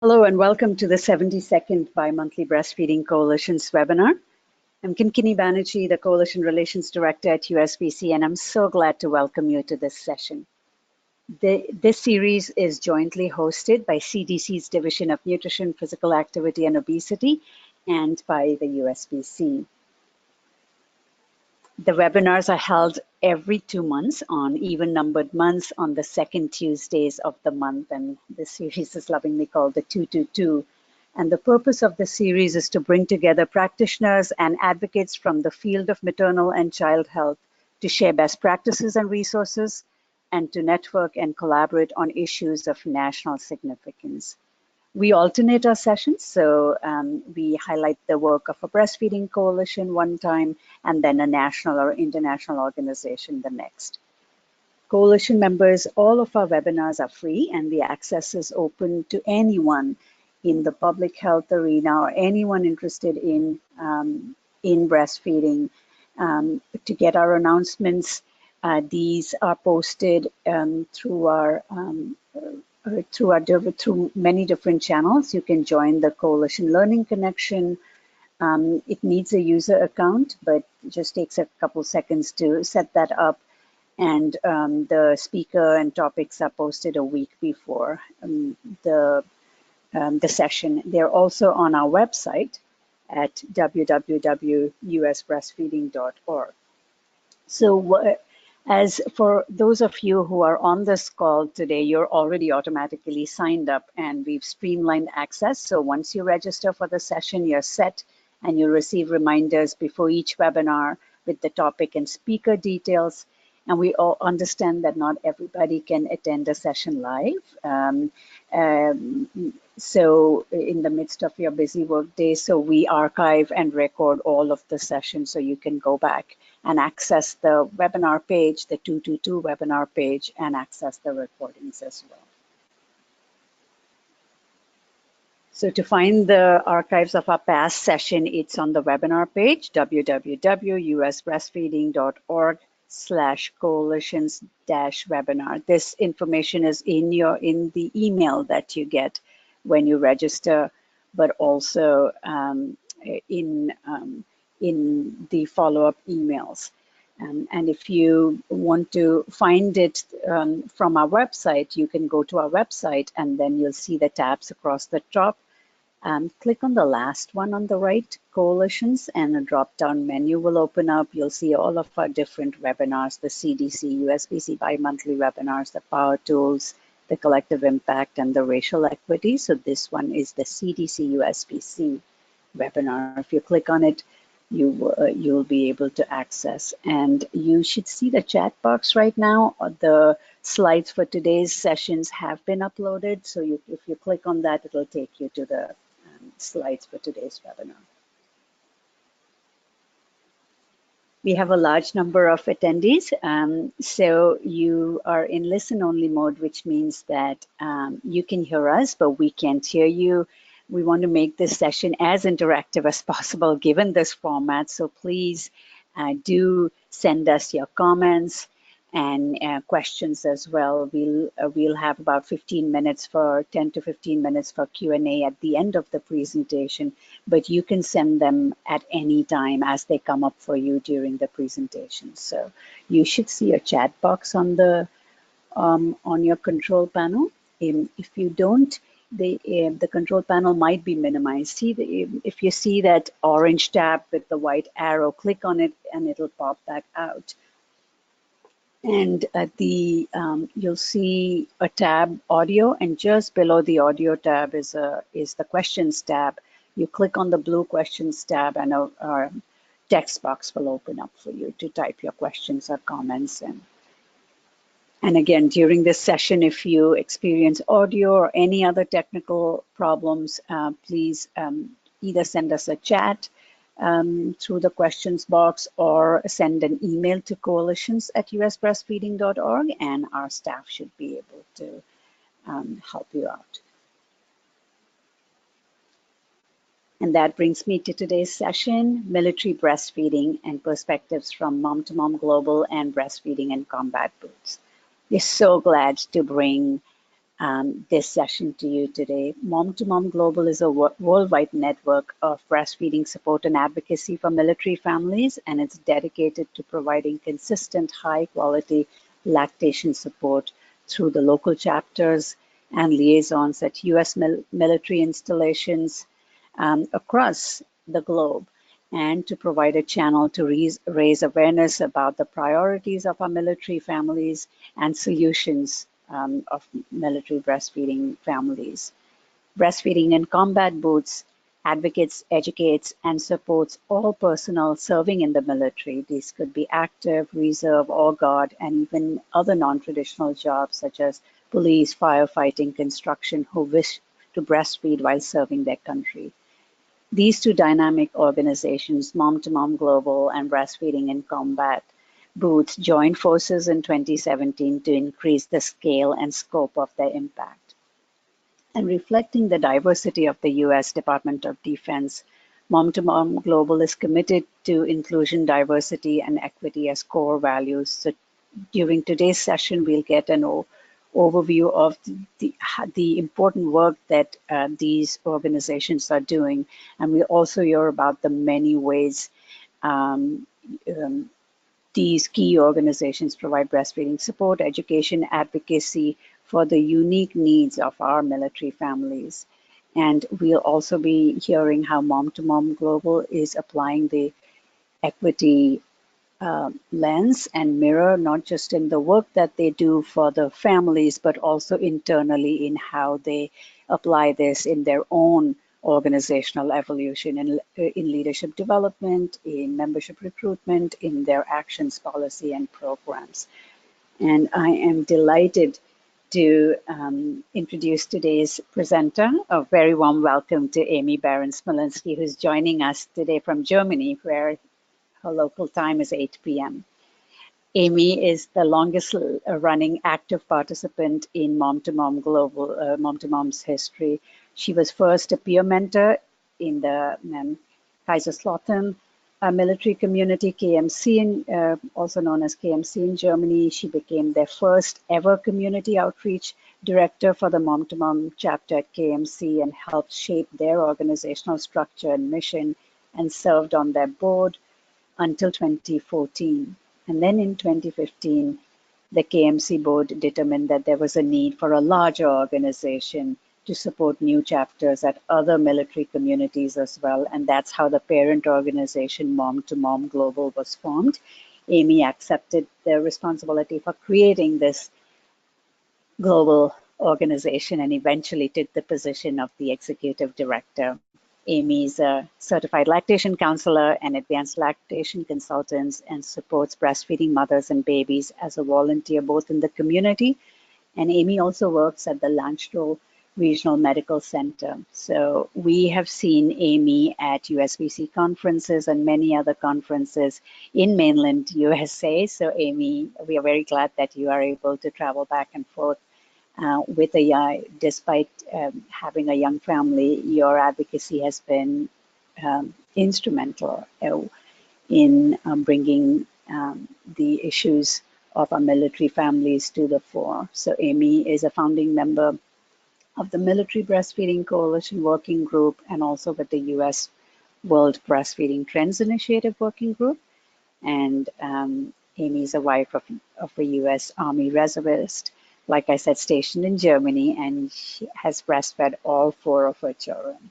Hello and welcome to the 72nd Bi-Monthly Breastfeeding Coalition's webinar. I'm Kinkini Banerjee, the Coalition Relations Director at USBC, and I'm so glad to welcome you to this session. This series is jointly hosted by CDC's Division of Nutrition, Physical Activity and Obesity and by the USBC. The webinars are held every 2 months on even-numbered months on the second Tuesdays of the month, and this series is lovingly called the 222. And the purpose of the series is to bring together practitioners and advocates from the field of maternal and child health to share best practices and resources and to network and collaborate on issues of national significance. We alternate our sessions, so we highlight the work of a breastfeeding coalition one time and then a national or international organization the next. Coalition members, all of our webinars are free and the access is open to anyone in the public health arena or anyone interested in breastfeeding. To get our announcements, these are posted through many different channels. You can join the Coalition Learning Connection. It needs a user account, but it just takes a couple seconds to set that up. And the speaker and topics are posted a week before the session. They're also on our website at www.usbreastfeeding.org. So as for those of you who are on this call today, you're already automatically signed up and we've streamlined access. So once you register for the session, you're set and you'll receive reminders before each webinar with the topic and speaker details. And we all understand that not everybody can attend a session live. So in the midst of your busy work day, so we archive and record all of the sessions so you can go back and access the webinar page, the 222 webinar page, and access the recordings as well. So to find the archives of our past session, it's on the webinar page, www.usbreastfeeding.org/coalitions-webinar. This information is in the email that you get when you register, but also in the follow-up emails. And if you want to find it from our website, you can go to our website and then you'll see the tabs across the top. Click on the last one on the right, Coalitions, and a drop-down menu will open up. You'll see all of our different webinars, the CDC, USBC bi-monthly webinars, the Power Tools, the Collective Impact, and the Racial Equity. So this one is the CDC USBC webinar. If you click on it, you'll be able to access. And you should see the chat box right now. The slides for today's sessions have been uploaded. So if you click on that, it'll take you to the slides for today's webinar. We have a large number of attendees. So you are in listen-only mode, which means that you can hear us, but we can't hear you. We want to make this session as interactive as possible given this format. So please do send us your comments and questions as well. We'll have about 10 to 15 minutes for Q&A at the end of the presentation, but you can send them at any time as they come up for you during the presentation. So you should see a chat box on your control panel. If you don't, the control panel might be minimized. If you see that orange tab with the white arrow, click on it and it'll pop back out. And at you'll see a tab, audio, and just below the audio tab is the questions tab. You click on the blue questions tab and a text box will open up for you to type your questions or comments in. And again, during this session, if you experience audio or any other technical problems, please either send us a chat through the questions box or send an email to coalitions@usbreastfeeding.org, and our staff should be able to help you out. And that brings me to today's session, Military Breastfeeding and Perspectives from Mom-to-Mom Global and Breastfeeding in Combat Boots. We're so glad to bring this session to you today. Mom Global is a worldwide network of breastfeeding support and advocacy for military families, and it's dedicated to providing consistent, high-quality lactation support through the local chapters and liaisons at U.S. military installations across the globe, and to provide a channel to raise awareness about the priorities of our military families and solutions of military breastfeeding families. Breastfeeding in Combat Boots advocates, educates, and supports all personnel serving in the military. These could be active, reserve, or guard, and even other non-traditional jobs such as police, firefighting, construction, who wish to breastfeed while serving their country. These two dynamic organizations, MomtoMom Global and Breastfeeding in Combat Boots, joined forces in 2017 to increase the scale and scope of their impact. And reflecting the diversity of the U.S. Department of Defense, MomtoMom Global is committed to inclusion, diversity, and equity as core values. So during today's session, we'll get an overview of the important work that these organizations are doing. And we'll also hear about the many ways these key organizations provide breastfeeding support, education, advocacy for the unique needs of our military families. And we'll also be hearing how MomtoMom Global is applying the equity lens and mirror, not just in the work that they do for the families, but also internally in how they apply this in their own organizational evolution, in leadership development, in membership recruitment, in their actions, policy, and programs. And I am delighted to introduce today's presenter. A very warm welcome to Amy Barron-Smolinski, who's joining us today from Germany, where her local time is 8 p.m. Amy is the longest running active participant in MomtoMom Global, MomtoMom's history. She was first a peer mentor in the Kaiserslautern military community, KMC, also known as KMC in Germany. She became their first ever community outreach director for the MomtoMom chapter at KMC and helped shape their organizational structure and mission, and served on their board until 2014. And then in 2015, the KMC board determined that there was a need for a larger organization to support new chapters at other military communities as well. And that's how the parent organization MomtoMom Global was formed. Amy accepted the responsibility for creating this global organization and eventually took the position of the executive director. Amy is a certified lactation counselor and advanced lactation consultant and supports breastfeeding mothers and babies as a volunteer both in the community, and Amy also works at the Landstuhl Regional Medical Center. So we have seen Amy at USBC conferences and many other conferences in mainland USA. So Amy, we are very glad that you are able to travel back and forth with despite having a young family. Your advocacy has been instrumental in bringing the issues of our military families to the fore. So Amy is a founding member of the Military Breastfeeding Coalition Working Group and also with the U.S. World Breastfeeding Trends Initiative Working Group. And Amy is a wife of a U.S. Army reservist, like I said, stationed in Germany, and she has breastfed all 4 of her children.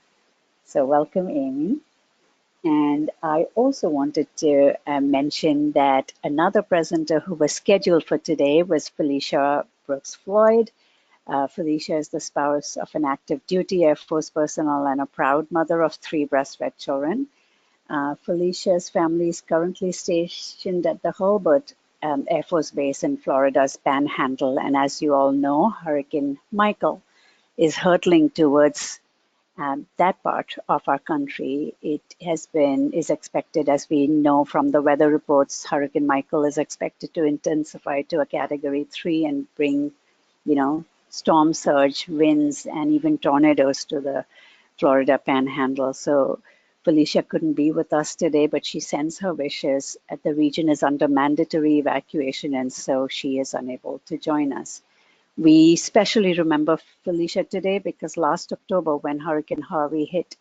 So welcome, Amy. And I also wanted to mention that another presenter who was scheduled for today was Felicia Brooks Floyd. Felicia is the spouse of an active duty Air Force personnel and a proud mother of 3 breastfed children. Felicia's family is currently stationed at the Hurlburt Air Force Base in Florida's Panhandle. And as you all know, Hurricane Michael is hurtling towards that part of our country. It is expected, as we know from the weather reports, Hurricane Michael is expected to intensify to a Category 3 and bring, storm surge, winds, and even tornadoes to the Florida Panhandle. So Felicia couldn't be with us today, but she sends her wishes. The region is under mandatory evacuation, and so she is unable to join us. We especially remember Felicia today because last October, when Hurricane Harvey hit,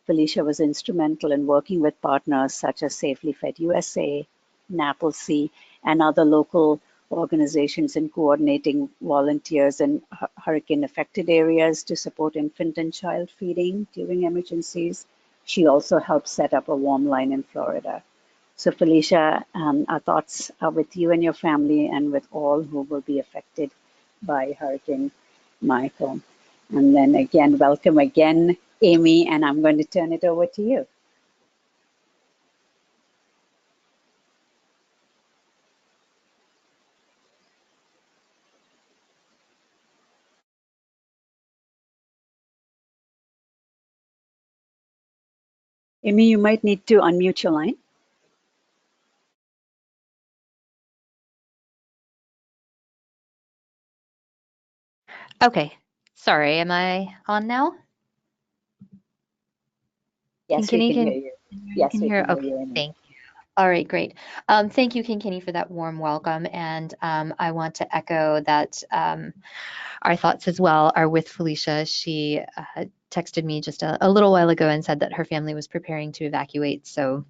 Felicia was instrumental in working with partners such as Safely Fed USA, NAPLC, and other local organizations in coordinating volunteers in hurricane affected areas to support infant and child feeding during emergencies. She also helped set up a warm line in Florida. So, Felicia, our thoughts are with you and your family and with all who will be affected by Hurricane Michael. And then again, welcome again, Amy, and I'm going to turn it over to you. Amy, you might need to unmute your line. Okay, sorry, am I on now? Yes, we can hear you. Yes, we can hear Okay, you, Amy. thank you. All right, great. Thank you, Kinkini, for that warm welcome. And I want to echo that our thoughts as well are with Felicia. She texted me just a little while ago and said that her family was preparing to evacuate. So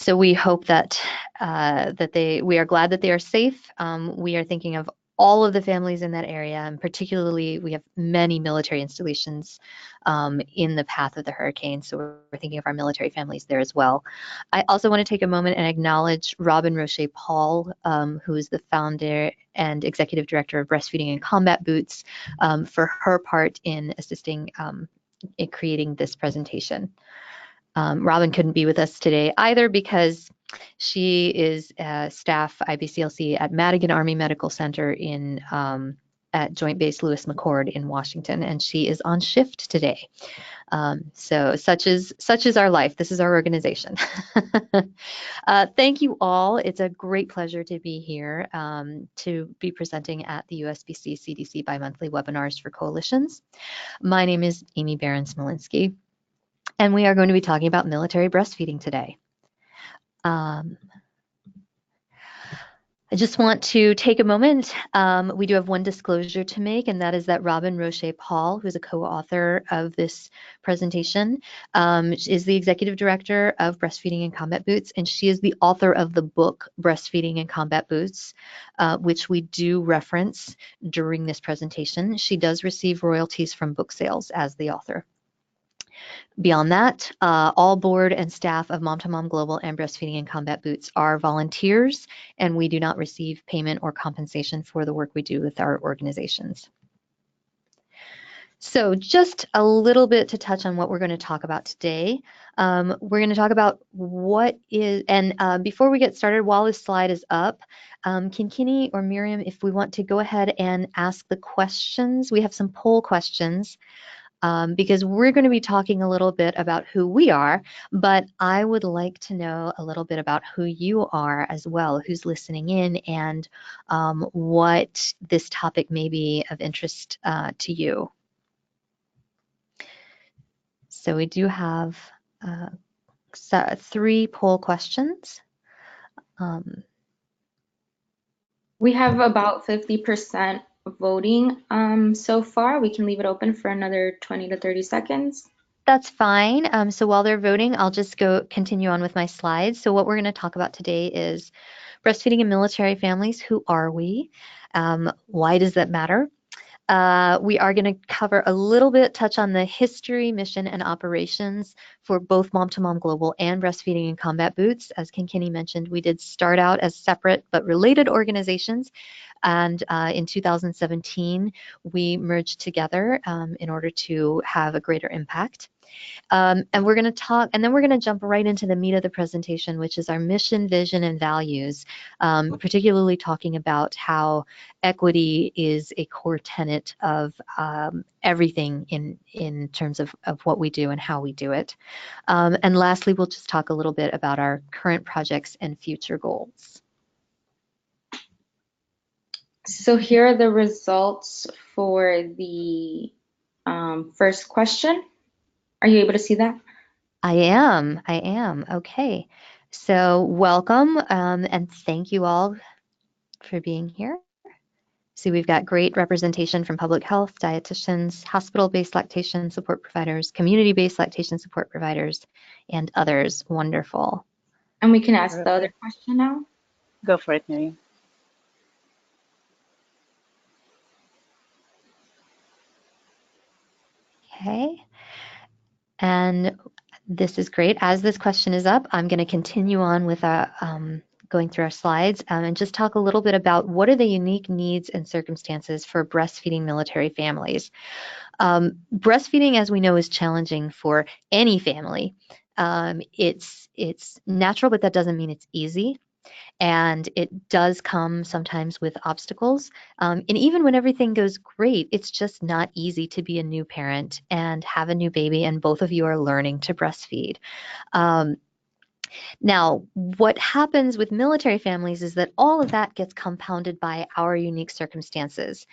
we hope that we are glad that they are safe. We are thinking of all of the families in that area, and particularly we have many military installations in the path of the hurricane. So we're thinking of our military families there as well. I also want to take a moment and acknowledge Robin Roche Paul, who is the founder and executive director of Breastfeeding in Combat Boots, for her part in assisting in creating this presentation. Robin couldn't be with us today either because she is staff IBCLC at Madigan Army Medical Center in at Joint Base Lewis McChord in Washington, and she is on shift today. So such is our life. This is our organization. Thank you all. It's a great pleasure to be here to be presenting at the USBC CDC bi-monthly webinars for coalitions. My name is Amy Barron-Smolinski, and we are going to be talking about military breastfeeding today. I just want to take a moment. We do have one disclosure to make, and that is that Robin Roche Paul, who is a co-author of this presentation, is the executive director of Breastfeeding in Combat Boots, and she is the author of the book Breastfeeding in Combat Boots, which we do reference during this presentation. She does receive royalties from book sales as the author. Beyond that, all board and staff of MomtoMom Global and Breastfeeding in Combat Boots are volunteers, and we do not receive payment or compensation for the work we do with our organizations. So just a little bit to touch on what we're going to talk about today. We're going to talk about what is, and before we get started, while this slide is up, Kinkini or Miriam, if we want to go ahead and ask the questions, we have some poll questions. Because we're going to be talking a little bit about who we are, but I would like to know a little bit about who you are as well, who's listening in, and what this topic may be of interest to you. So we do have 3 poll questions. We have about 50% voting so far. We can leave it open for another 20 to 30 seconds. That's fine. So while they're voting, I'll just continue on with my slides. So what we're going to talk about today is breastfeeding in military families. Who are we? Why does that matter? We are going to cover a little bit, touch on the history, mission, and operations for both MomtoMom Global and Breastfeeding in Combat Boots. As Kinkini mentioned, we did start out as separate but related organizations. And in 2017, we merged together in order to have a greater impact. And we're going to talk, and then we're going to jump right into the meat of the presentation, which is our mission, vision, and values, particularly talking about how equity is a core tenet of everything in terms of what we do and how we do it. And lastly, we'll just talk a little bit about our current projects and future goals. So here are the results for the first question. Are you able to see that? I am. Okay. So welcome and thank you all for being here. See, we've got great representation from public health, dietitians, hospital-based lactation support providers, community-based lactation support providers, and others. Wonderful. And we can ask the other question now. Go for it, Miriam. Okay. And this is great. As this question is up, I'm going to continue on with going through our slides and just talk a little bit about what are the unique needs and circumstances for breastfeeding military families. Breastfeeding, as we know, is challenging for any family. It's natural, but that doesn't mean it's easy. And it does come sometimes with obstacles. And even when everything goes great, it's just not easy to be a new parent and have a new baby, and both of you are learning to breastfeed. Now, what happens with military families is that all of that gets compounded by our unique circumstances.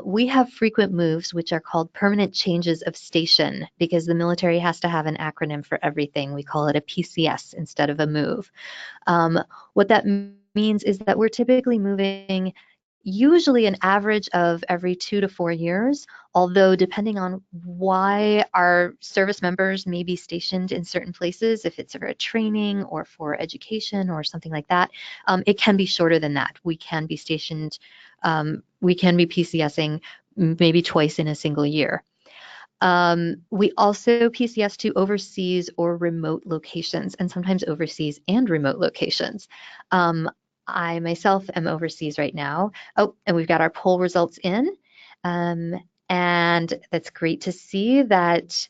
We have frequent moves, which are called permanent changes of station, because the military has to have an acronym for everything. We call it a PCS instead of a move. What that means is that we're typically moving usually an average of every 2 to 4 years, although depending on why our service members may be stationed in certain places, if it's for a training or for education or something like that, it can be shorter than that. We can be stationed, we can be PCSing maybe twice in a single year. We also PCS to overseas or remote locations, and sometimes overseas and remote locations. I myself am overseas right now. Oh, and we've got our poll results in. And that's great to see that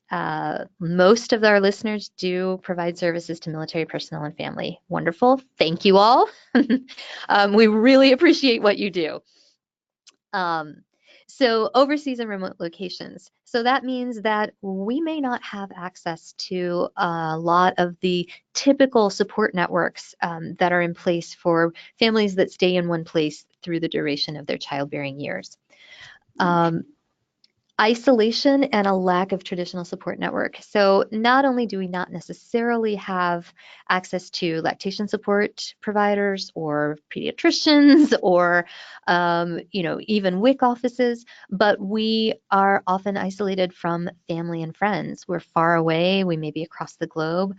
most of our listeners do provide services to military personnel and family. Wonderful. Thank you all. We really appreciate what you do. So overseas and remote locations. So that means that we may not have access to a lot of the typical support networks that are in place for families that stay in one place through the duration of their childbearing years. Isolation and a lack of traditional support network. So not only do we not necessarily have access to lactation support providers or pediatricians or even WIC offices, but we are often isolated from family and friends. We're far away, we may be across the globe.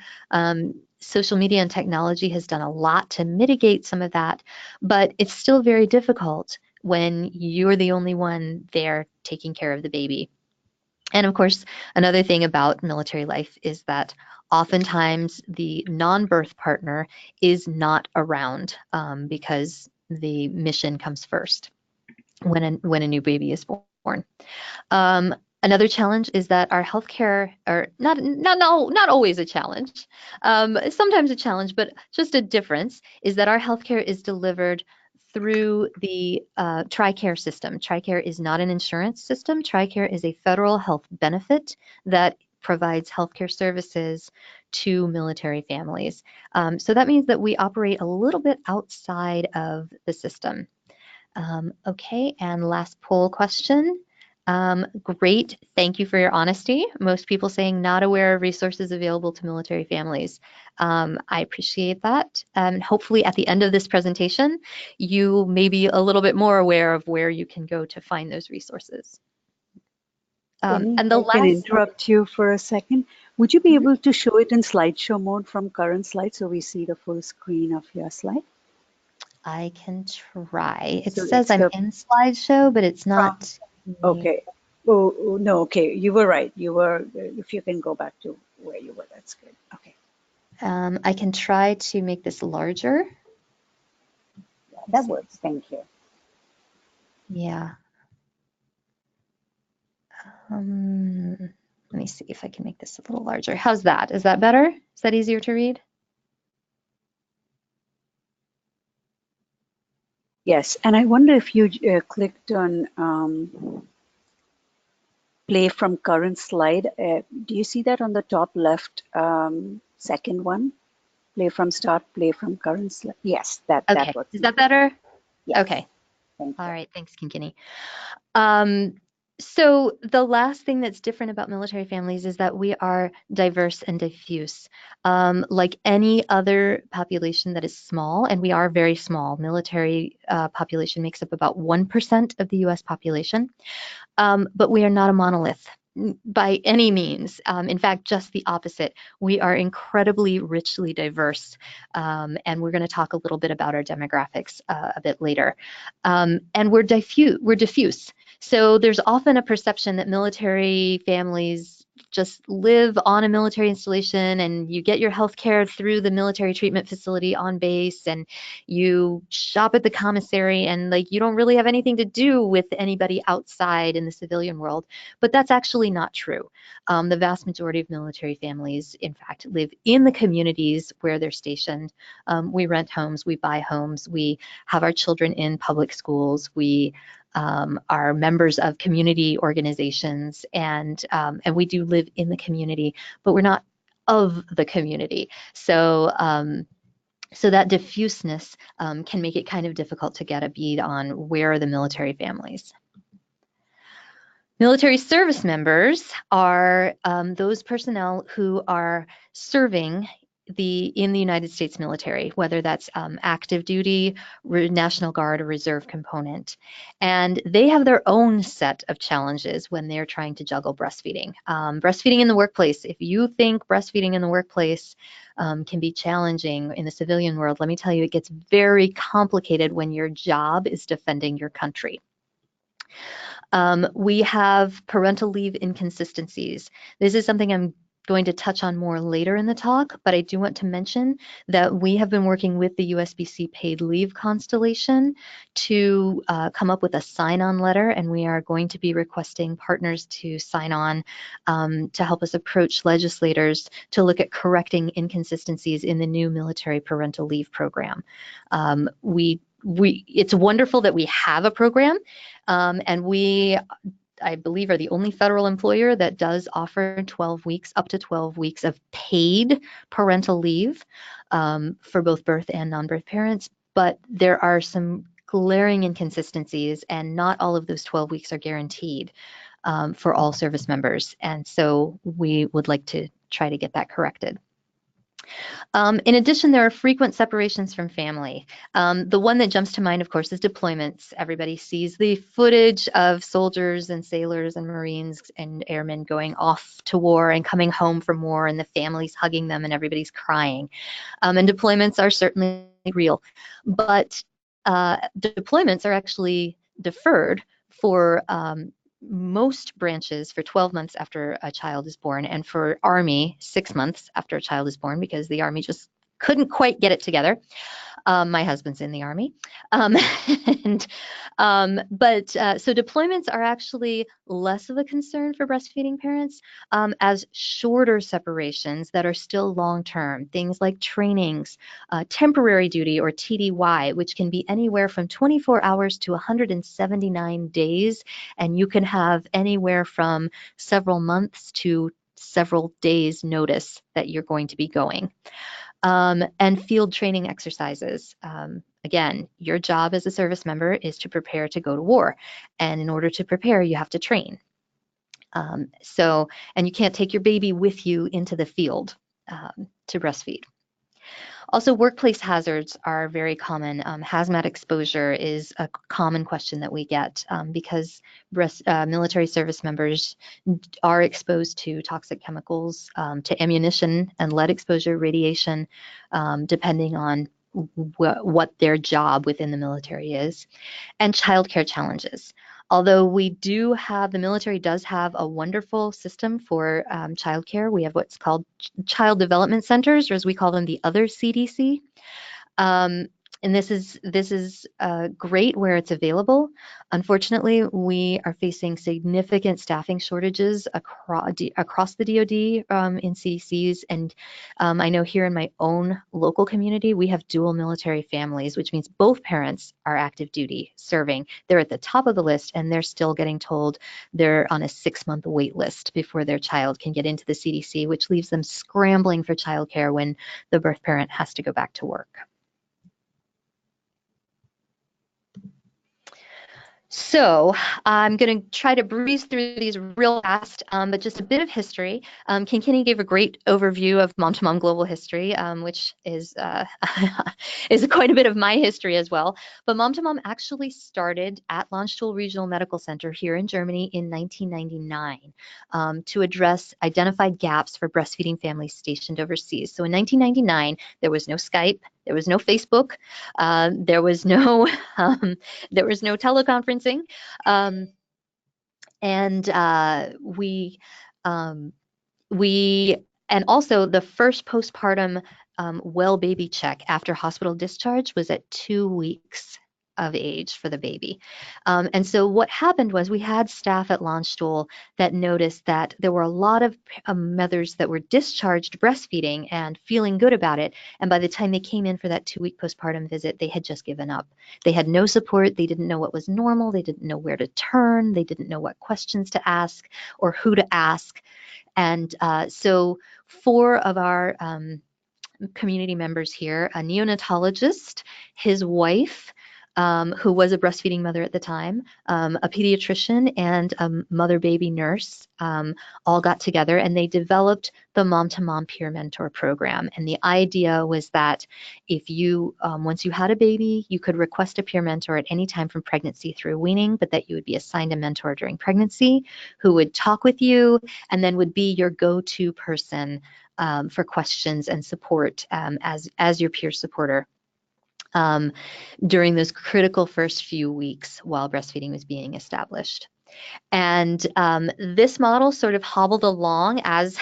Social media and technology has done a lot to mitigate some of that, but it's still very difficult when you're the only one there taking care of the baby. And of course, another thing about military life is that oftentimes the non-birth partner is not around because the mission comes first when a new baby is born. Another challenge is that our healthcare, or not always a challenge, sometimes a challenge, but just a difference, is that our healthcare is delivered through the TRICARE system. TRICARE is not an insurance system. TRICARE is a federal health benefit that provides healthcare services to military families. So that means that we operate a little bit outside of the system. Okay, and last poll question. Great, thank you for your honesty. Most people saying not aware of resources available to military families. I appreciate that. Hopefully at the end of this presentation, you may be a little bit more aware of where you can go to find those resources. And the last— Can I interrupt you for a second? Would you be able to show it in slideshow mode from current slide so we see the full screen of your slide? I can try. It So says I'm in slideshow, but it's not. Okay. Oh, no, okay. You were right. You were, if you can go back to where you were, that's good. Okay. I can try to make this larger. Yeah, that works. Thank you. Yeah. Let me see if I can make this a little larger. How's that? Is that better? Is that easier to read? Yes, and I wonder if you clicked on play from current slide. Do you see that on the top left, second one? Play from start, play from current slide. Yes, that Okay. works. Is that better? Yes. Okay. Thank you. All right. Thanks, Kinkini. So the last thing that's different about military families is that we are diverse and diffuse. Like any other population that is small, and we are very small, military population makes up about 1% of the US population, but we are not a monolith by any means. In fact, just the opposite. We are incredibly richly diverse, and we're going to talk a little bit about our demographics a bit later. And we're diffuse. So there's often a perception that military families just live on a military installation and you get your health care through the military treatment facility on base and you shop at the commissary and like you don't really have anything to do with anybody outside in the civilian world. But that's actually not true. The vast majority of military families, in fact, live in the communities where they're stationed. We rent homes, we buy homes, we have our children in public schools, we are members of community organizations, and we do live in the community, but we're not of the community. So so that diffuseness can make it kind of difficult to get a bead on where are the military families. Military service members are those personnel who are serving in the United States military, whether that's active duty, National Guard, or reserve component. And they have their own set of challenges when they're trying to juggle breastfeeding. Breastfeeding in the workplace, if you think breastfeeding in the workplace can be challenging in the civilian world, let me tell you, it gets very complicated when your job is defending your country. We have parental leave inconsistencies. This is something I'm going to touch on more later in the talk, but I do want to mention that we have been working with the USBC paid leave constellation to come up with a sign-on letter, and we are going to be requesting partners to sign on to help us approach legislators to look at correcting inconsistencies in the new military parental leave program. It's wonderful that we have a program, and we, I believe, are the only federal employer that does offer 12 weeks, up to 12 weeks of paid parental leave for both birth and non-birth parents. But there are some glaring inconsistencies, and not all of those 12 weeks are guaranteed for all service members. And so we would like to try to get that corrected. In addition, there are frequent separations from family. The one that jumps to mind, of course, is deployments. Everybody sees the footage of soldiers and sailors and Marines and airmen going off to war and coming home from war, and the families hugging them and everybody's crying. And deployments are certainly real, but deployments are actually deferred for most branches for 12 months after a child is born, and for Army 6 months after a child is born, because the Army just couldn't quite get it together. My husband's in the Army. So deployments are actually less of a concern for breastfeeding parents, as shorter separations that are still long-term, things like trainings, temporary duty or TDY, which can be anywhere from 24 hours to 179 days, and you can have anywhere from several months to several days notice that you're going to be going. And field training exercises. Again, your job as a service member is to prepare to go to war. And in order to prepare, you have to train. And you can't take your baby with you into the field to breastfeed. Also, workplace hazards are very common. Hazmat exposure is a common question that we get because military service members are exposed to toxic chemicals, to ammunition and lead exposure, radiation, depending on what their job within the military is, and childcare challenges. Although the military does have a wonderful system for childcare. We have what's called child development centers, or as we call them, the other CDC. And this is great where it's available. Unfortunately, we are facing significant staffing shortages across the DoD in CDCs. And I know here in my own local community, we have dual military families, which means both parents are active duty serving. They're at the top of the list, and they're still getting told they're on a 6-month wait list before their child can get into the CDC, which leaves them scrambling for childcare when the birth parent has to go back to work. So I'm going to try to breeze through these real fast, but just a bit of history. Kinkini gave a great overview of MomtoMom Global History, which is is quite a bit of my history as well. But MomtoMom actually started at Landstuhl Regional Medical Center here in Germany in 1999 to address identified gaps for breastfeeding families stationed overseas. So in 1999, there was no Skype, there was no Facebook, there was no teleconferencing, and and also the first postpartum well baby check after hospital discharge was at 2 weeks of age for the baby. And so what happened was we had staff at Landstuhl that noticed that there were a lot of mothers that were discharged breastfeeding and feeling good about it. And by the time they came in for that 2-week postpartum visit, they had just given up. They had no support. They didn't know what was normal. They didn't know where to turn. They didn't know what questions to ask or who to ask. And so 4 of our community members here, a neonatologist, his wife, who was a breastfeeding mother at the time, a pediatrician, and a mother-baby nurse, all got together and they developed the Mom-to-Mom Peer Mentor Program. And the idea was that if you, once you had a baby, you could request a peer mentor at any time from pregnancy through weaning, but that you would be assigned a mentor during pregnancy who would talk with you and then would be your go-to person for questions and support as your peer supporter during those critical first few weeks while breastfeeding was being established. And this model sort of hobbled along as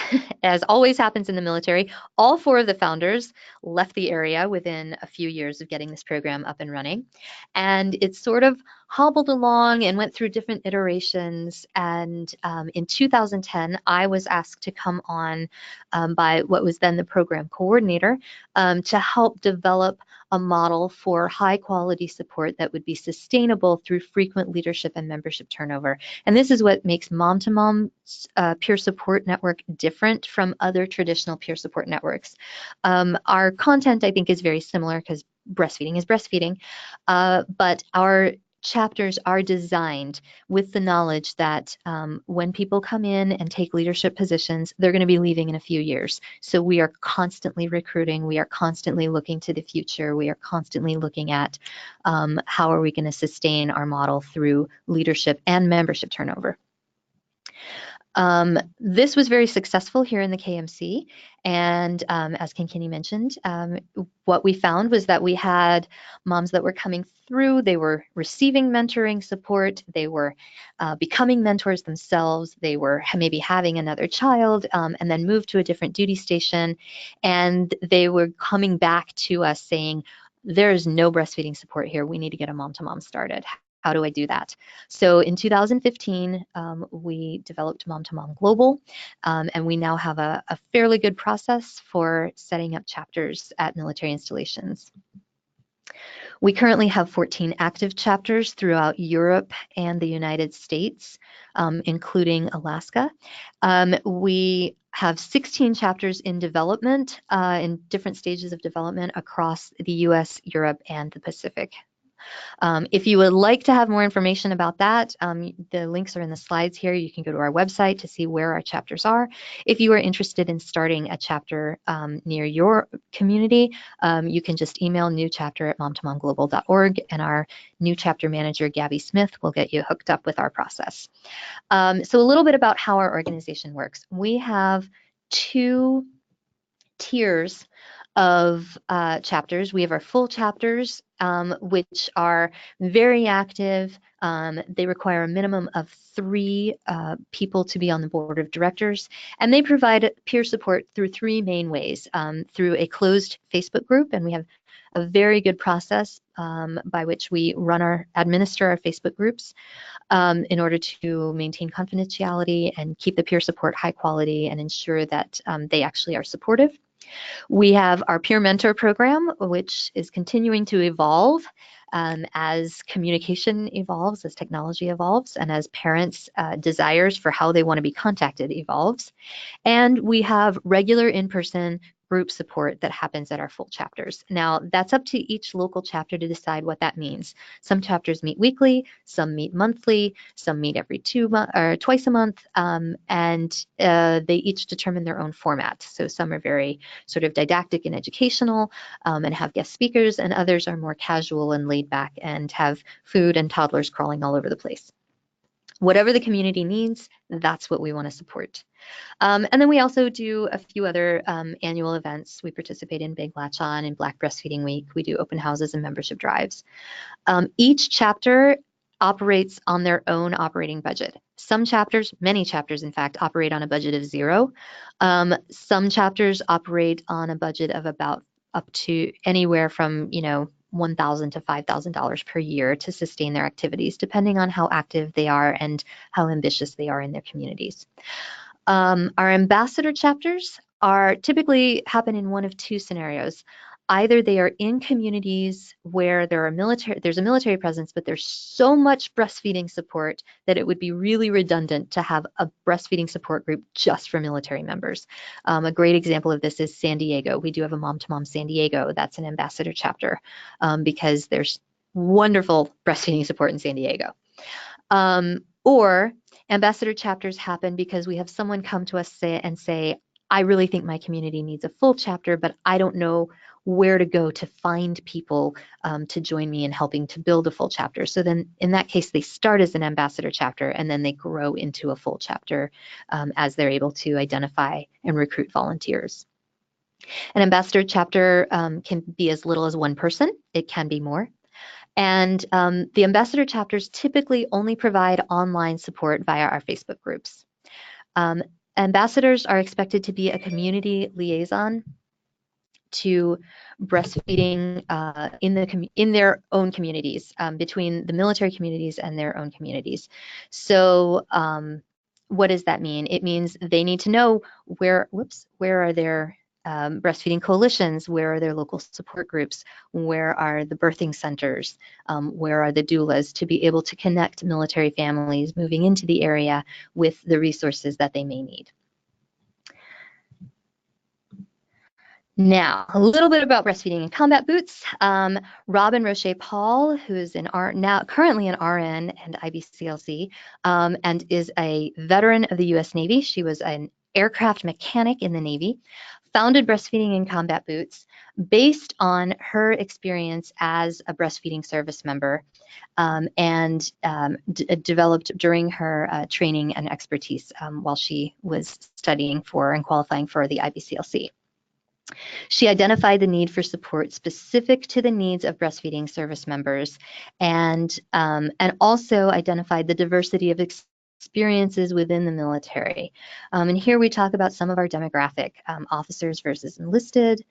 always happens in the military. All 4 of the founders left the area within a few years of getting this program up and running. And it sort of hobbled along and went through different iterations. And in 2010, I was asked to come on by what was then the program coordinator to help develop a model for high quality support that would be sustainable through frequent leadership and membership turnover. And this is what makes Mom-to-Mom's peer support network different from other traditional peer support networks. Our content, I think, is very similar because breastfeeding is breastfeeding, but our chapters are designed with the knowledge that when people come in and take leadership positions, they're going to be leaving in a few years. So we are constantly recruiting. We are constantly looking to the future. We are constantly looking at how are we going to sustain our model through leadership and membership turnover. This was very successful here in the KMC, and as Kinkini mentioned, what we found was that we had moms that were coming through, they were receiving mentoring support, they were becoming mentors themselves, they were maybe having another child and then moved to a different duty station, and they were coming back to us saying, there is no breastfeeding support here, we need to get a Mom-to-Mom started. How do I do that? So in 2015, we developed Mom-to-Mom Global, and we now have a fairly good process for setting up chapters at military installations. We currently have 14 active chapters throughout Europe and the United States, including Alaska. We have 16 chapters in development, in different stages of development across the US, Europe, and the Pacific. If you would like to have more information about that, the links are in the slides here. You can go to our website to see where our chapters are. If you are interested in starting a chapter near your community, you can just email newchapter@momtomomglobal.org, and our new chapter manager, Gabby Smith, will get you hooked up with our process. So a little bit about how our organization works. We have 2 tiers of chapters. We have our full chapters, which are very active. They require a minimum of 3 people to be on the board of directors, and they provide peer support through 3 main ways. Through a closed Facebook group, and we have a very good process by which we administer our Facebook groups in order to maintain confidentiality and keep the peer support high quality and ensure that they actually are supportive. We have our peer mentor program, which is continuing to evolve as communication evolves, as technology evolves, and as parents' desires for how they want to be contacted evolves. And we have regular in-person group support that happens at our full chapters. Now, that's up to each local chapter to decide what that means. Some chapters meet weekly, some meet monthly, some meet every twice a month, and they each determine their own format. So some are very sort of didactic and educational and have guest speakers, and others are more casual and laid back and have food and toddlers crawling all over the place. Whatever the community needs, that's what we want to support. And then we also do a few other annual events. We participate in Big Latch On and Black Breastfeeding Week. We do open houses and membership drives. Each chapter operates on their own operating budget. Some chapters, many chapters in fact, operate on a budget of $0. Some chapters operate on a budget of about up to anywhere from, $1,000 to $5,000 per year to sustain their activities, depending on how active they are and how ambitious they are in their communities. Our ambassador chapters are typically happen in one of two scenarios. Either they are in communities where there's a military presence, but there's so much breastfeeding support that it would be really redundant to have a breastfeeding support group just for military members. A great example of this is San Diego. We do have a MomtoMom San Diego. That's an ambassador chapter because there's wonderful breastfeeding support in San Diego. Or ambassador chapters happen because we have someone come to us and say, I really think my community needs a full chapter, but I don't know where to go to find people to join me in helping to build a full chapter. So then in that case, they start as an ambassador chapter and then they grow into a full chapter as they're able to identify and recruit volunteers. An ambassador chapter can be as little as one person. It can be more. And the ambassador chapters typically only provide online support via our Facebook groups. Ambassadors are expected to be a community liaison to breastfeeding in their own communities, between the military communities and their own communities. So what does that mean? It means they need to know where are their breastfeeding coalitions, where are their local support groups, where are the birthing centers, where are the doulas, to be able to connect military families moving into the area with the resources that they may need. Now, a little bit about breastfeeding in combat boots. Robin Roche-Paul, who is currently an RN and IBCLC, and is a veteran of the U.S. Navy. She was an aircraft mechanic in the Navy, founded Breastfeeding in Combat Boots based on her experience as a breastfeeding service member and developed during her training and expertise while she was studying for and qualifying for the IBCLC. She identified the need for support specific to the needs of breastfeeding service members and also identified the diversity of experiences within the military. And here we talk about some of our demographic, officers versus enlisted.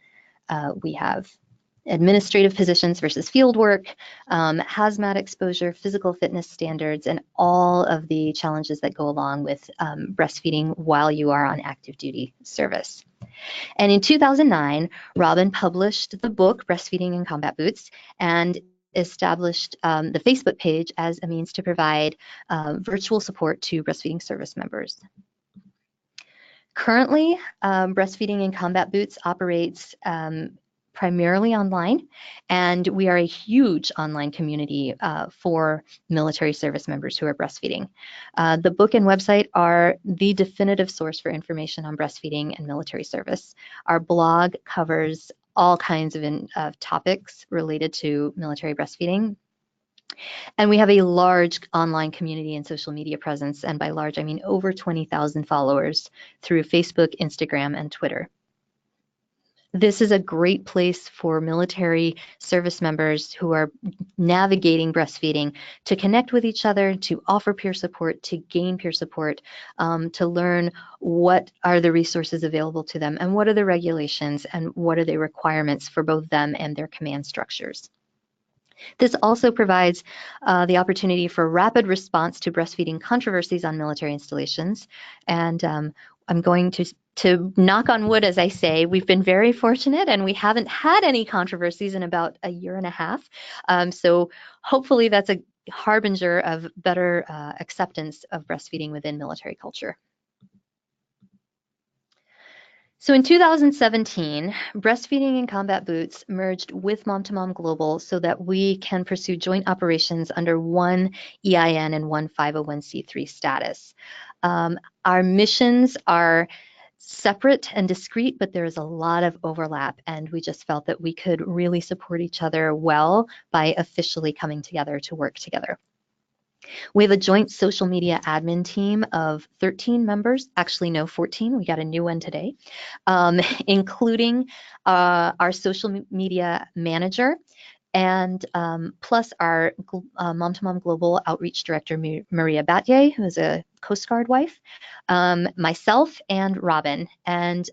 We have administrative positions versus field work, hazmat exposure, physical fitness standards, and all of the challenges that go along with breastfeeding while you are on active duty service. And in 2009, Robin published the book, Breastfeeding in Combat Boots, and established the Facebook page as a means to provide virtual support to breastfeeding service members. Currently, Breastfeeding in Combat Boots operates primarily online, and we are a huge online community for military service members who are breastfeeding. The book and website are the definitive source for information on breastfeeding and military service. Our blog covers all kinds of topics related to military breastfeeding. And we have a large online community and social media presence, and by large, I mean over 20,000 followers through Facebook, Instagram, and Twitter. This is a great place for military service members who are navigating breastfeeding to connect with each other, to offer peer support, to gain peer support, to learn what are the resources available to them and what are the regulations and what are the requirements for both them and their command structures. This also provides the opportunity for rapid response to breastfeeding controversies on military installations. And I'm going to knock on wood, as I say, we've been very fortunate and we haven't had any controversies in about a year and a half. So hopefully that's a harbinger of better acceptance of breastfeeding within military culture. So in 2017, Breastfeeding in Combat Boots merged with MomtoMom Global so that we can pursue joint operations under one EIN and one 501c3 status. Our missions are separate and discrete, but there is a lot of overlap, and we just felt that we could really support each other well by officially coming together to work together. We have a joint social media admin team of 13 members, actually no, 14, we got a new one today, including our social media manager, and plus our MomtoMom Global Outreach Director, Maria Batye, who is a Coast Guard wife, myself, and Robin. And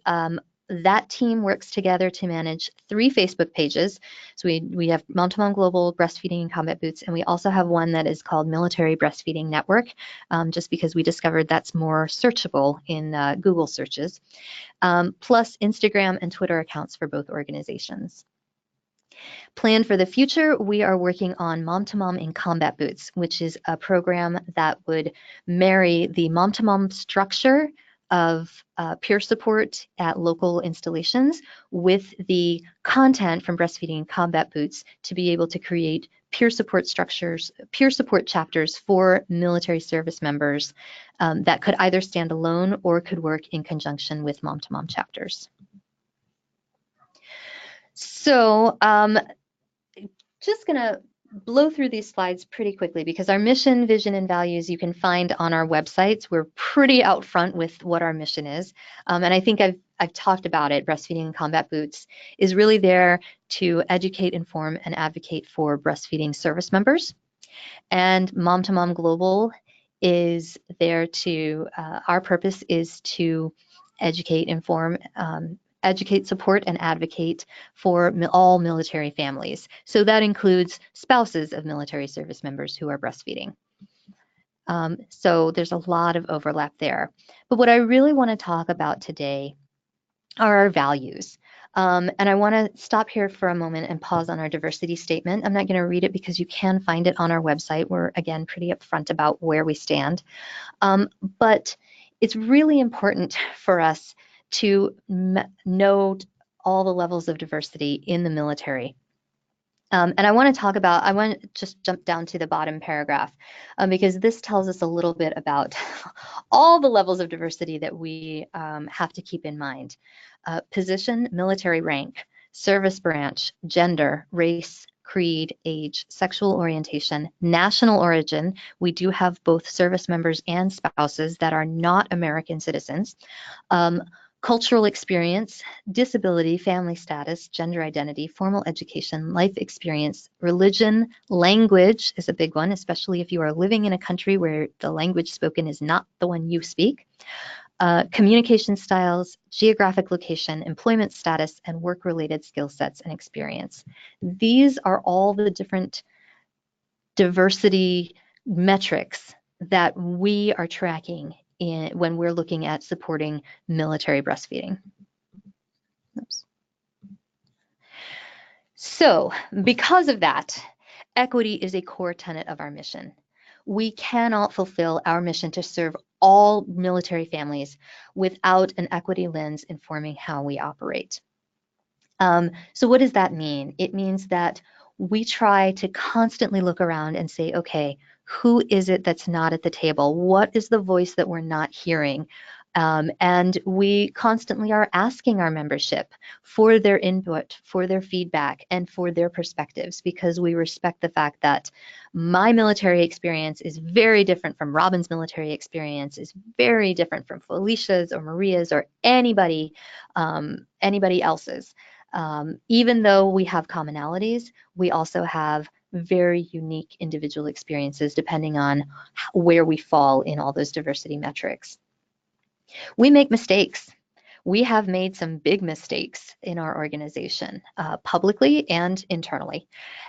that team works together to manage 3 Facebook pages. So we have MomtoMom Global Breastfeeding in Combat Boots, and we also have one that is called Military Breastfeeding Network, just because we discovered that's more searchable in Google searches, plus Instagram and Twitter accounts for both organizations. Plan for the future, we are working on MomtoMom in Combat Boots, which is a program that would marry the MomtoMom structure of peer support at local installations with the content from Breastfeeding in Combat Boots to be able to create peer support structures, peer support chapters for military service members that could either stand alone or could work in conjunction with MomtoMom chapters. So just gonna blow through these slides pretty quickly because our mission, vision, and values you can find on our websites. We're pretty out front with what our mission is. And I think I've talked about it. Breastfeeding in Combat Boots is really there to educate, inform, and advocate for breastfeeding service members. And MomtoMom Global is there to, our purpose is to educate, inform, educate, support, and advocate for all military families. So that includes spouses of military service members who are breastfeeding. So there's a lot of overlap there. But what I really want to talk about today are our values. And I want to stop here for a moment and pause on our diversity statement. I'm not going to read it because you can find it on our website. We're, again, pretty upfront about where we stand. But it's really important for us to know all the levels of diversity in the military. And I want to just jump down to the bottom paragraph because this tells us a little bit about all the levels of diversity that we have to keep in mind. Position, military rank, service branch, gender, race, creed, age, sexual orientation, national origin. We do have both service members and spouses that are not American citizens. Cultural experience, disability, family status, gender identity, formal education, life experience, religion, language is a big one, especially if you are living in a country where the language spoken is not the one you speak. Communication styles, geographic location, employment status, and work-related skill sets and experience. These are all the different diversity metrics that we are tracking when we're looking at supporting military breastfeeding. Oops. So because of that, equity is a core tenet of our mission. We cannot fulfill our mission to serve all military families without an equity lens informing how we operate. So what does that mean? It means that we try to constantly look around and say, okay, who is it that's not at the table? What is the voice that we're not hearing? And we constantly are asking our membership for their input, for their feedback, and for their perspectives, because we respect the fact that my military experience is very different from Robin's military experience, is very different from Felicia's or Maria's or anybody else's. Even though we have commonalities, we also have very unique individual experiences depending on where we fall in all those diversity metrics. We make mistakes. We have made some big mistakes in our organization, publicly and internally.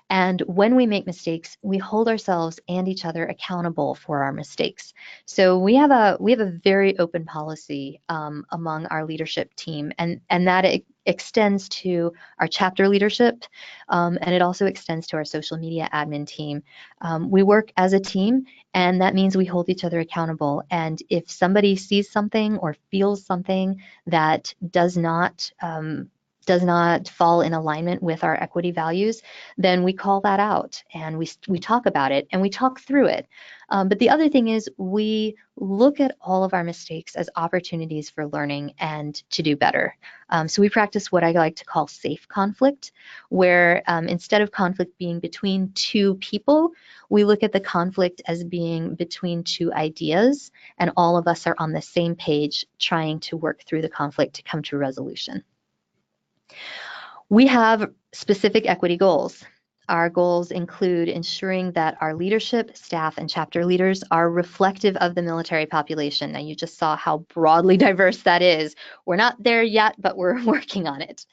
And when we make mistakes, we hold ourselves and each other accountable for our mistakes. So we have a very open policy among our leadership team, and that extends to our chapter leadership, and it also extends to our social media admin team. We work as a team, and that means we hold each other accountable. And if somebody sees something or feels something that does not fall in alignment with our equity values, then we call that out and we talk about it and we talk through it. But the other thing is we look at all of our mistakes as opportunities for learning and to do better. So we practice what I like to call safe conflict, where instead of conflict being between two people, we look at the conflict as being between two ideas, and all of us are on the same page trying to work through the conflict to come to a resolution. We have specific equity goals. Our goals include ensuring that our leadership, staff, and chapter leaders are reflective of the military population. Now, you just saw how broadly diverse that is. We're not there yet, but we're working on it.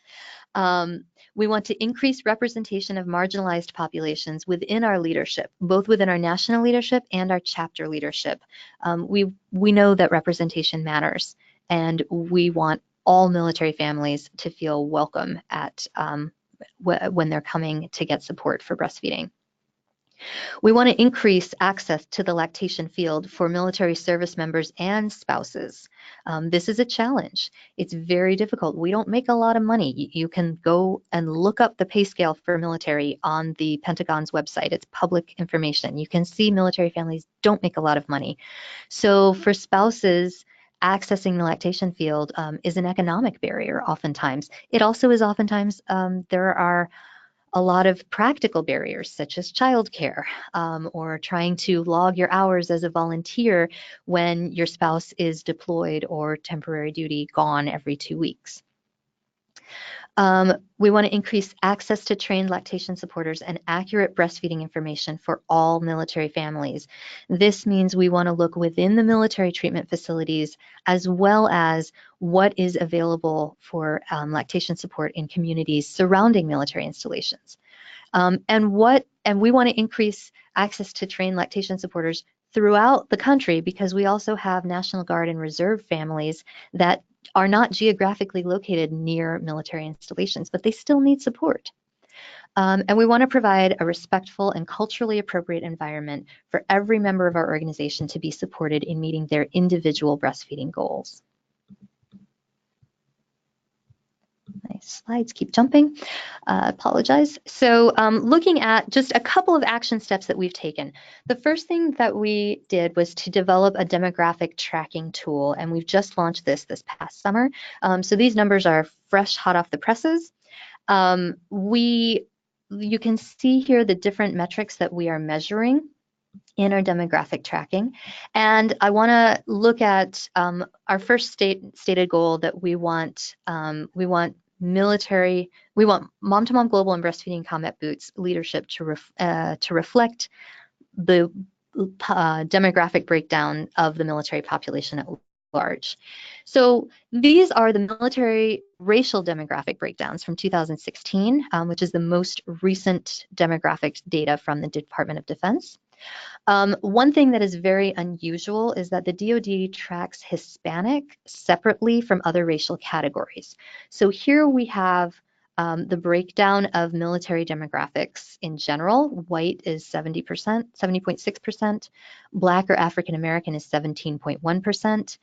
We want to increase representation of marginalized populations within our leadership, both within our national leadership and our chapter leadership. We know that representation matters, and we want all military families to feel welcome at when they're coming to get support for breastfeeding. We want to increase access to the lactation field for military service members and spouses. This is a challenge. It's very difficult. We don't make a lot of money. You can go and look up the pay scale for military on the Pentagon's website. It's public information. You can see military families don't make a lot of money. So for spouses, accessing the lactation field is an economic barrier oftentimes. It also is oftentimes there are a lot of practical barriers such as childcare or trying to log your hours as a volunteer when your spouse is deployed or temporary duty gone every 2 weeks. We want to increase access to trained lactation supporters and accurate breastfeeding information for all military families. This means we want to look within the military treatment facilities as well as what is available for lactation support in communities surrounding military installations. And we want to increase access to trained lactation supporters throughout the country, because we also have National Guard and Reserve families that are not geographically located near military installations, but they still need support. And we want to provide a respectful and culturally appropriate environment for every member of our organization to be supported in meeting their individual breastfeeding goals. My slides keep jumping. Apologize. So looking at just a couple of action steps that we've taken. The first thing that we did was to develop a demographic tracking tool, and we've just launched this past summer. So these numbers are fresh, hot off the presses. You can see here the different metrics that we are measuring in our demographic tracking. And I want to look at our first stated goal that we want MomtoMom Global and Breastfeeding Combat Boots leadership to reflect the demographic breakdown of the military population at large. So these are the military racial demographic breakdowns from 2016, which is the most recent demographic data from the Department of Defense. One thing that is very unusual is that the DoD tracks Hispanic separately from other racial categories. So here we have the breakdown of military demographics in general. White is 70.6%, Black or African American is 17.1%,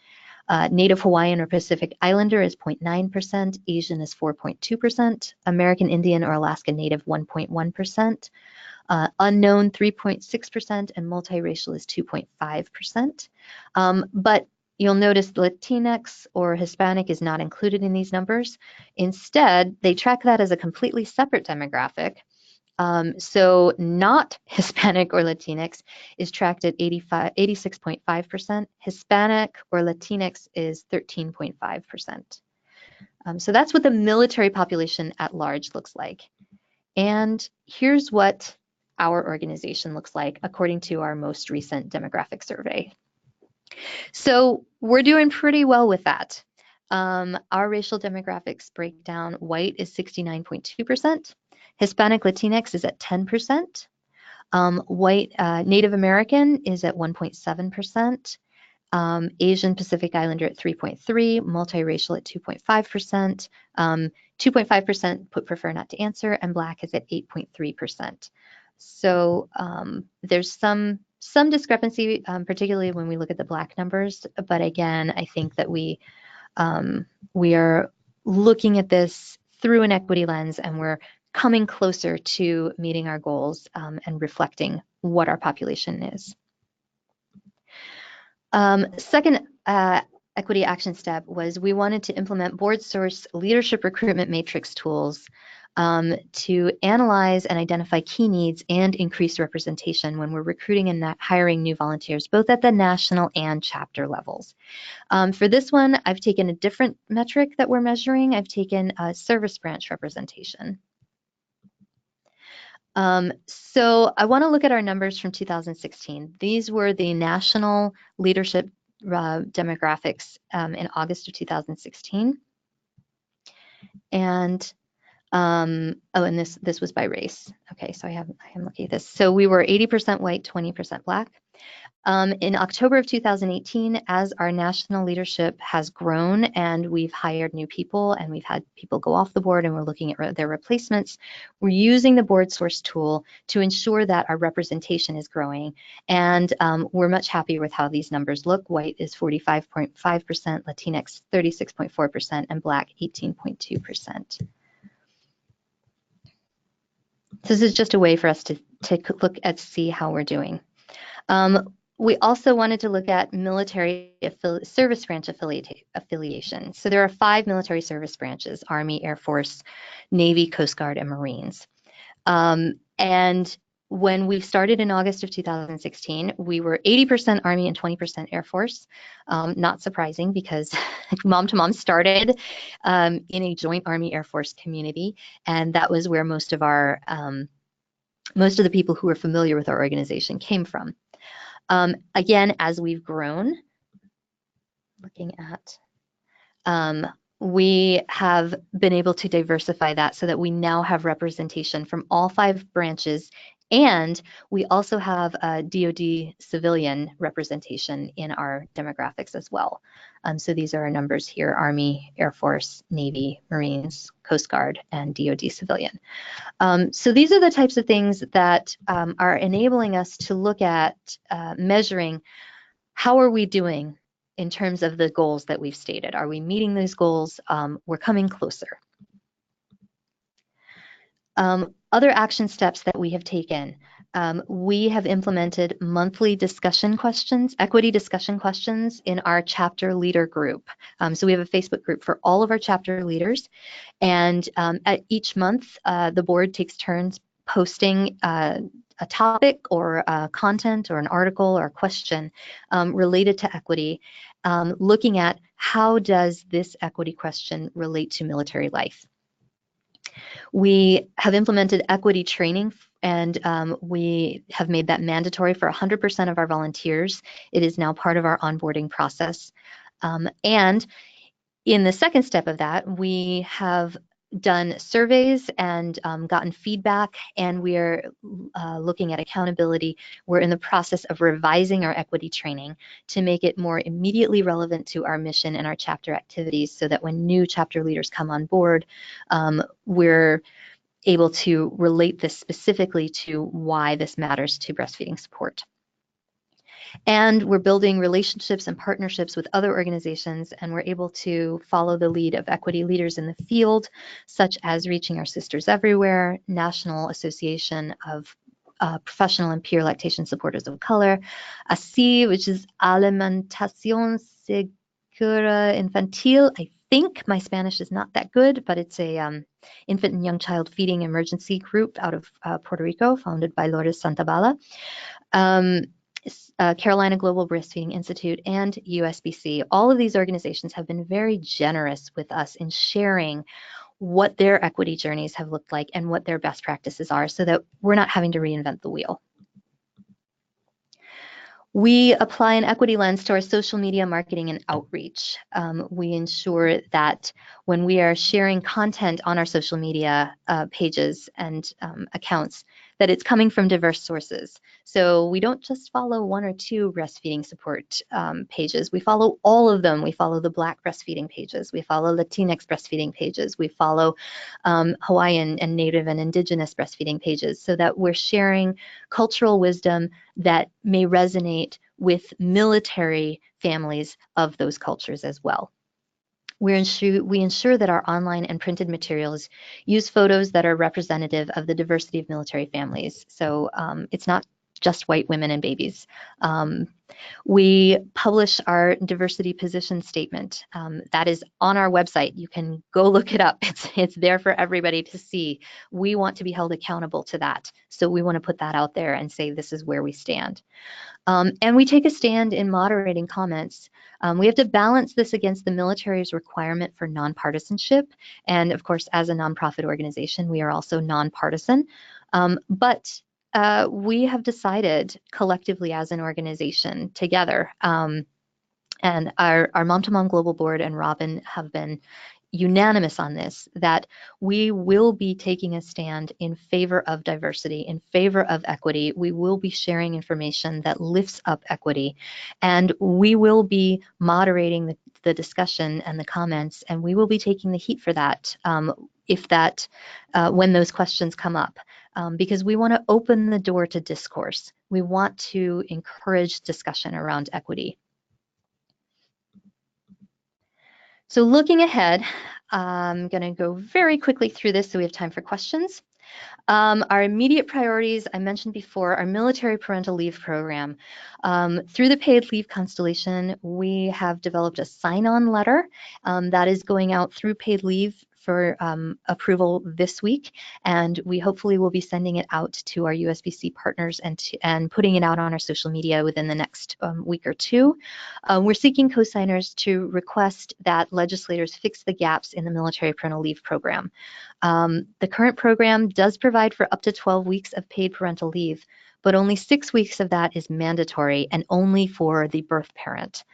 Native Hawaiian or Pacific Islander is 0.9%, Asian is 4.2%, American Indian or Alaska Native 1.1%, unknown 3.6%, and multiracial is 2.5%. But you'll notice Latinx or Hispanic is not included in these numbers. Instead, they track that as a completely separate demographic. So not Hispanic or Latinx is tracked at 86.5%. Hispanic or Latinx is 13.5%. So that's what the military population at large looks like. And here's what our organization looks like according to our most recent demographic survey. So we're doing pretty well with that. Our racial demographics breakdown: white is 69.2%, Hispanic Latinx is at 10%, white Native American is at 1.7%, Asian Pacific Islander at 3.3%, multiracial at 2.5%, 2.5% prefer not to answer, and Black is at 8.3%. So there's some discrepancy, particularly when we look at the Black numbers. But again, I think that we are looking at this through an equity lens, and we're coming closer to meeting our goals and reflecting what our population is. Second equity action step was we wanted to implement board source leadership recruitment matrix tools to analyze and identify key needs and increase representation when we're recruiting and hiring new volunteers, both at the national and chapter levels. For this one, I've taken a different metric that we're measuring. I've taken service branch representation. So I want to look at our numbers from 2016. These were the national leadership demographics in August of 2016. And and this was by race. Okay, so I am looking at this. So we were 80% white, 20% Black. In October of 2018, as our national leadership has grown and we've hired new people and we've had people go off the board and we're looking at their replacements, we're using the board source tool to ensure that our representation is growing. And we're much happier with how these numbers look. White is 45.5%, Latinx 36.4%, and Black 18.2%. So this is just a way for us to look at see how we're doing. We also wanted to look at military service branch affiliation. So there are 5 military service branches: Army, Air Force, Navy, Coast Guard, and Marines. And when we started in August of 2016, we were 80% Army and 20% Air Force. Not surprising, because Mom2Mom started in a joint Army Air Force community, and that was where most of the people who were familiar with our organization came from. Again, as we've grown, looking at, we have been able to diversify that so that we now have representation from all 5 branches, and we also have a DoD civilian representation in our demographics as well. So these are our numbers here: Army, Air Force, Navy, Marines, Coast Guard, and DoD civilian. So these are the types of things that are enabling us to look at measuring how are we doing in terms of the goals that we've stated. Are we meeting those goals? We're coming closer. Other action steps that we have taken. We have implemented monthly discussion questions, equity discussion questions, in our chapter leader group. So we have a Facebook group for all of our chapter leaders, and at each month, the board takes turns posting a topic or content or an article or a question related to equity, looking at how does this equity question relate to military life. We have implemented equity training, and we have made that mandatory for 100% of our volunteers. It is now part of our onboarding process. And in the second step of that, we have done surveys and gotten feedback, and we are looking at accountability. We're in the process of revising our equity training to make it more immediately relevant to our mission and our chapter activities, so that when new chapter leaders come on board, we're able to relate this specifically to why this matters to breastfeeding support. And we're building relationships and partnerships with other organizations, and we're able to follow the lead of equity leaders in the field, such as Reaching Our Sisters Everywhere, National Association of Professional and Peer Lactation Supporters of Color, ASI, which is Alimentación Segura Infantil. I think my Spanish is not that good, but it's a infant and young child feeding emergency group out of Puerto Rico, founded by Lourdes Santabala. Carolina Global Breastfeeding Institute, and USBC. All of these organizations have been very generous with us in sharing what their equity journeys have looked like and what their best practices are, so that we're not having to reinvent the wheel. We apply an equity lens to our social media marketing and outreach. We ensure that when we are sharing content on our social media pages and accounts, that it's coming from diverse sources. So we don't just follow 1 or 2 breastfeeding support pages. We follow all of them. We follow the Black breastfeeding pages. We follow Latinx breastfeeding pages. We follow Hawaiian and Native and Indigenous breastfeeding pages, so that we're sharing cultural wisdom that may resonate with military families of those cultures as well. We ensure that our online and printed materials use photos that are representative of the diversity of military families. So it's not just white women and babies. We publish our diversity position statement. That is on our website. You can go look it up. It's there for everybody to see. We want to be held accountable to that. So we want to put that out there and say this is where we stand. And we take a stand in moderating comments. We have to balance this against the military's requirement for nonpartisanship. And of course, as a nonprofit organization, we are also nonpartisan. But we have decided collectively as an organization together, and our MomtoMom Global Board and Robin have been unanimous on this, that we will be taking a stand in favor of diversity, in favor of equity. We will be sharing information that lifts up equity, and we will be moderating the discussion and the comments, and we will be taking the heat for that when those questions come up, because we want to open the door to discourse. We want to encourage discussion around equity. So looking ahead, I'm going to go very quickly through this so we have time for questions. Our immediate priorities, I mentioned before, our military parental leave program. Through the paid leave constellation, we have developed a sign-on letter that is going out through paid leave for approval this week, and we hopefully will be sending it out to our USBC partners and putting it out on our social media within the next week or 2. We're seeking co-signers to request that legislators fix the gaps in the military parental leave program. The current program does provide for up to 12 weeks of paid parental leave, but only 6 weeks of that is mandatory and only for the birth parent.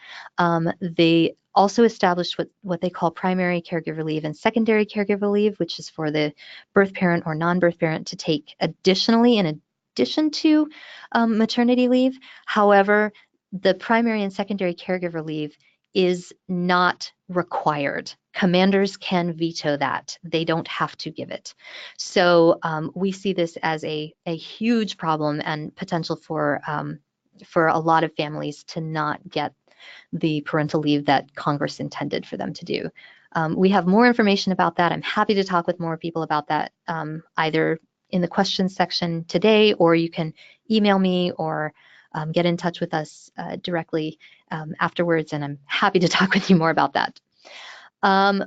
They also established what they call primary caregiver leave and secondary caregiver leave, which is for the birth parent or non-birth parent to take additionally in addition to maternity leave. However, the primary and secondary caregiver leave is not required. Commanders can veto that. They don't have to give it. So we see this as a huge problem and potential for a lot of families to not get the parental leave that Congress intended for them to do. We have more information about that. I'm happy to talk with more people about that, either in the questions section today, or you can email me or get in touch with us directly afterwards, and I'm happy to talk with you more about that.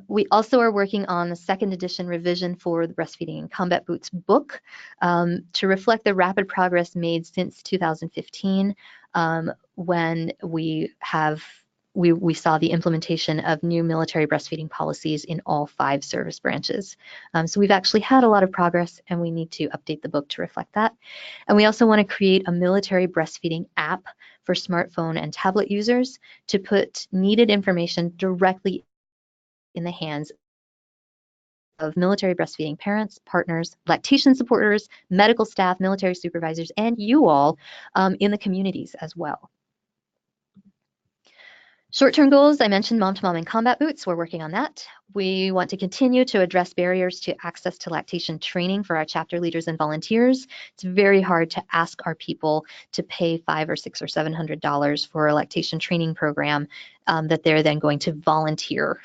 We also are working on the 2nd edition revision for the Breastfeeding in Combat Boots book to reflect the rapid progress made since 2015 when we saw the implementation of new military breastfeeding policies in all 5 service branches. So we've actually had a lot of progress, and we need to update the book to reflect that. And we also want to create a military breastfeeding app for smartphone and tablet users to put needed information directly in the hands of military breastfeeding parents, partners, lactation supporters, medical staff, military supervisors, and you all in the communities as well. Short-term goals, I mentioned MomtoMom in Combat Boots. We're working on that. We want to continue to address barriers to access to lactation training for our chapter leaders and volunteers. It's very hard to ask our people to pay $500 or $600 or $700 for a lactation training program that they're then going to volunteer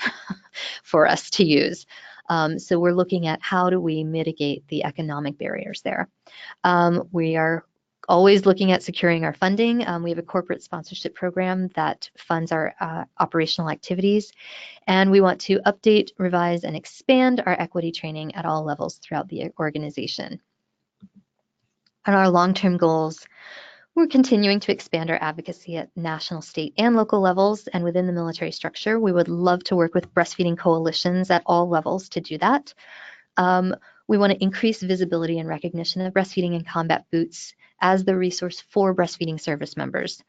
for us to use. So we're looking at how do we mitigate the economic barriers there. We are always looking at securing our funding. We have a corporate sponsorship program that funds our operational activities, and we want to update, revise, and expand our equity training at all levels throughout the organization. On our long-term goals, we're continuing to expand our advocacy at national, state, and local levels, and within the military structure. We would love to work with breastfeeding coalitions at all levels to do that. We want to increase visibility and recognition of Breastfeeding in Combat Boots as the resource for breastfeeding service members.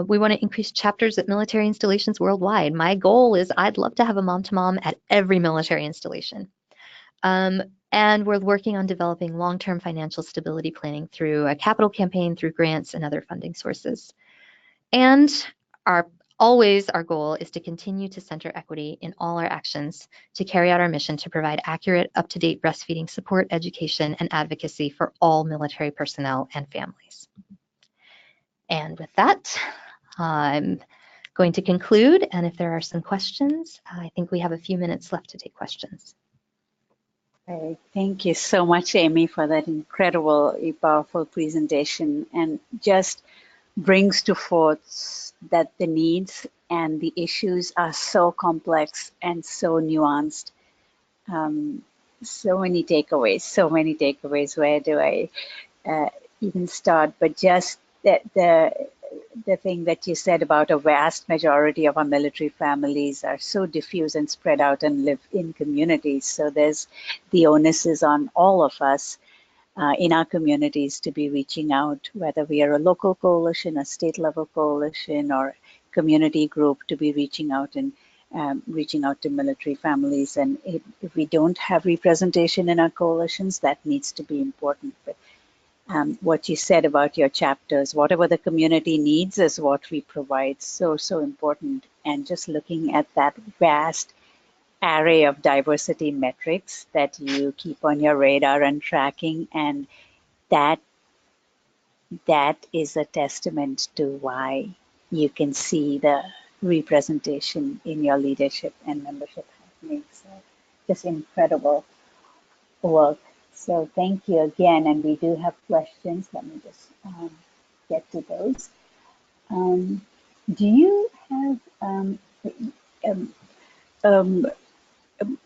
We want to increase chapters at military installations worldwide. My goal is I'd love to have a MomtoMom at every military installation. And we're working on developing long-term financial stability planning through a capital campaign, through grants and other funding sources. And always our goal is to continue to center equity in all our actions to carry out our mission to provide accurate, up-to-date breastfeeding support, education, and advocacy for all military personnel and families. And with that, I'm going to conclude, and if there are some questions, I think we have a few minutes left to take questions. Right. Thank you so much, Amy, for that incredibly powerful presentation, and just brings to forth that the needs and the issues are so complex and so nuanced. So many takeaways. Where do I even start? But just the thing that you said about a vast majority of our military families are so diffuse and spread out and live in communities. So there's the onus is on all of us in our communities to be reaching out, whether we are a local coalition, a state level coalition, or community group, to be reaching out and reaching out to military families. And if we don't have representation in our coalitions, that needs to be important. But what you said about your chapters, whatever the community needs is what we provide. So important. And just looking at that vast array of diversity metrics that you keep on your radar and tracking, and that is a testament to why you can see the representation in your leadership and membership happening. So just incredible work. So thank you again, and we do have questions. Let me just get to those. Do you have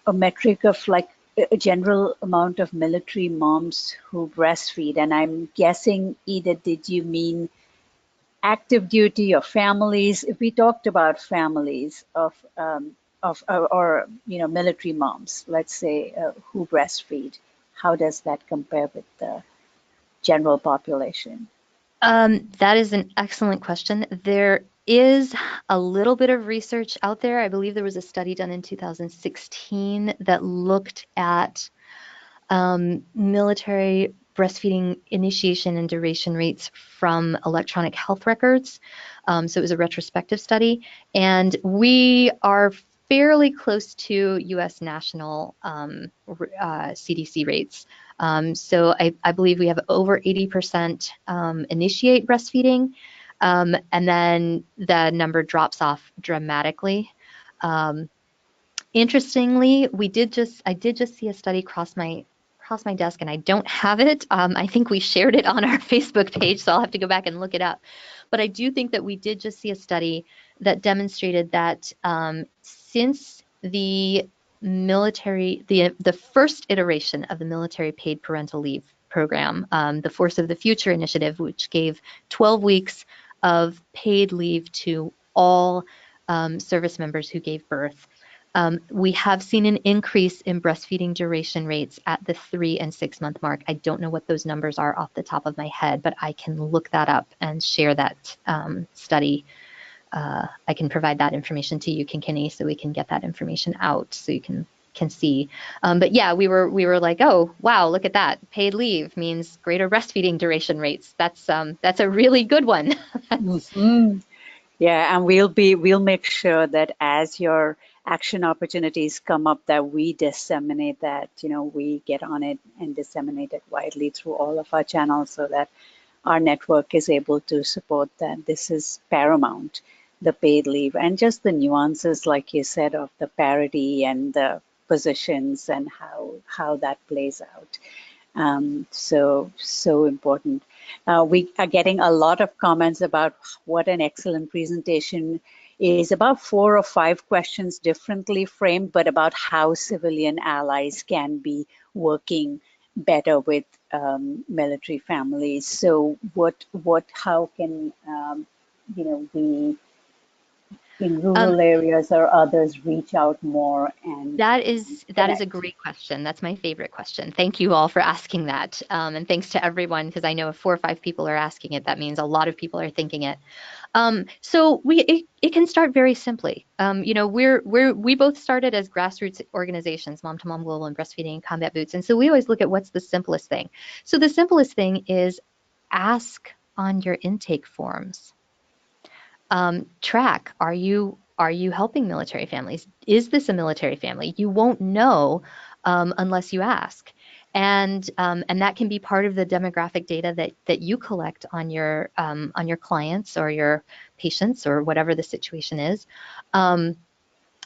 a metric of like a general amount of military moms who breastfeed? And I'm guessing, either did you mean active duty or families? If we talked about families of or military moms, let's say, who breastfeed, how does that compare with the general population? That is an excellent question. There is a little bit of research out there. I believe there was a study done in 2016 that looked at military breastfeeding initiation and duration rates from electronic health records. So it was a retrospective study, and we are fairly close to US national CDC rates. So I believe we have over 80% initiate breastfeeding, and then the number drops off dramatically. Interestingly, I did just see a study cross my desk, and I don't have it. I think we shared it on our Facebook page, so I'll have to go back and look it up. But I do think that we did just see a study that demonstrated that since the first iteration of the military paid parental leave program, the Force of the Future initiative, which gave 12 weeks of paid leave to all service members who gave birth, we have seen an increase in breastfeeding duration rates at the 3 and 6 month mark. I don't know what those numbers are off the top of my head, but I can look that up and share that study. I can provide that information to you, Kinkini, so we can get that information out so you can see. But yeah, we were like, oh wow, look at that! Paid leave means greater breastfeeding duration rates. That's a really good one. Mm-hmm. Yeah, and we'll make sure that as your action opportunities come up, that we disseminate that, we get on it and disseminate it widely through all of our channels so that our network is able to support that. This is paramount, the paid leave, and just the nuances, like you said, of the parity and the positions and how that plays out. So important. We are getting a lot of comments about what an excellent presentation is, about 4 or 5 questions differently framed, but about how civilian allies can be working better with military families. So how can we in Um, rural areas or others reach out more and That is a connect? great question. That's my favorite question. Thank you all for asking that. And thanks to everyone, because I know if 4 or 5 people are asking it, that means a lot of people are thinking it. So it can start very simply. We both started as grassroots organizations, Mom to Mom Global and Breastfeeding and Combat Boots. And so we always look at what's the simplest thing. So the simplest thing is ask on your intake forms. Track, are you helping military families? Is this a military family? You won't know unless you ask. And that can be part of the demographic data that you collect on your clients or your patients or whatever the situation is.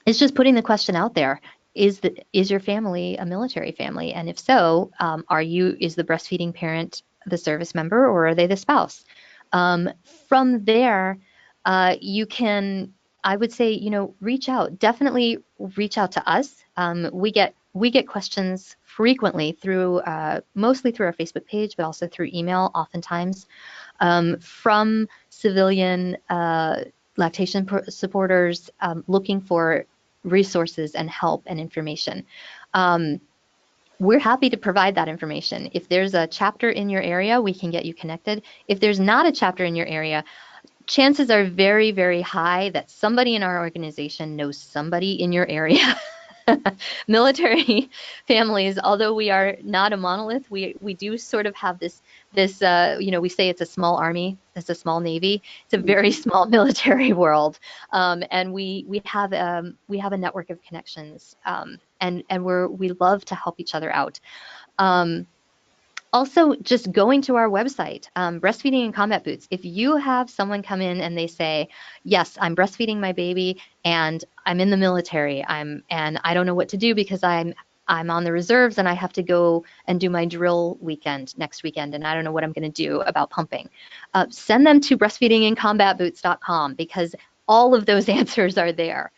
It's just putting the question out there. Is your family a military family? And if so, is the breastfeeding parent the service member or are they the spouse? From there, you can, I would say, reach out. Definitely reach out to us. We get questions frequently through mostly through our Facebook page, but also through email, oftentimes from civilian lactation supporters looking for resources and help and information. We're happy to provide that information. If there's a chapter in your area, we can get you connected. If there's not a chapter in your area, chances are very, very high that somebody in our organization knows somebody in your area. Military families, although we are not a monolith, we do sort of have this we say it's a small army, it's a small navy, it's a very small military world, and we have a network of connections, and we love to help each other out. Also, just going to our website, Breastfeeding and Combat Boots. If you have someone come in and they say, yes, I'm breastfeeding my baby and I'm in the military, and I don't know what to do because I'm on the reserves and I have to go and do my drill weekend next weekend and I don't know what I'm going to do about pumping. Send them to breastfeedingandcombatboots.com because all of those answers are there.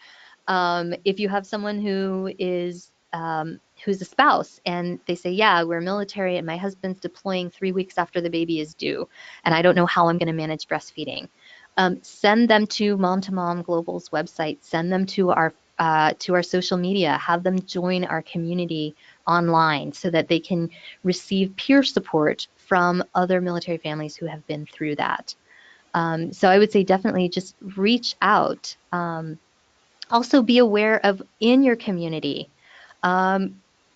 If you have someone who's a spouse and they say, yeah, we're military and my husband's deploying 3 weeks after the baby is due and I don't know how I'm going to manage breastfeeding, send them to MomtoMom Global's website, send them to our social media, have them join our community online so that they can receive peer support from other military families who have been through that. So I would say definitely just reach out. Also be aware of in your community.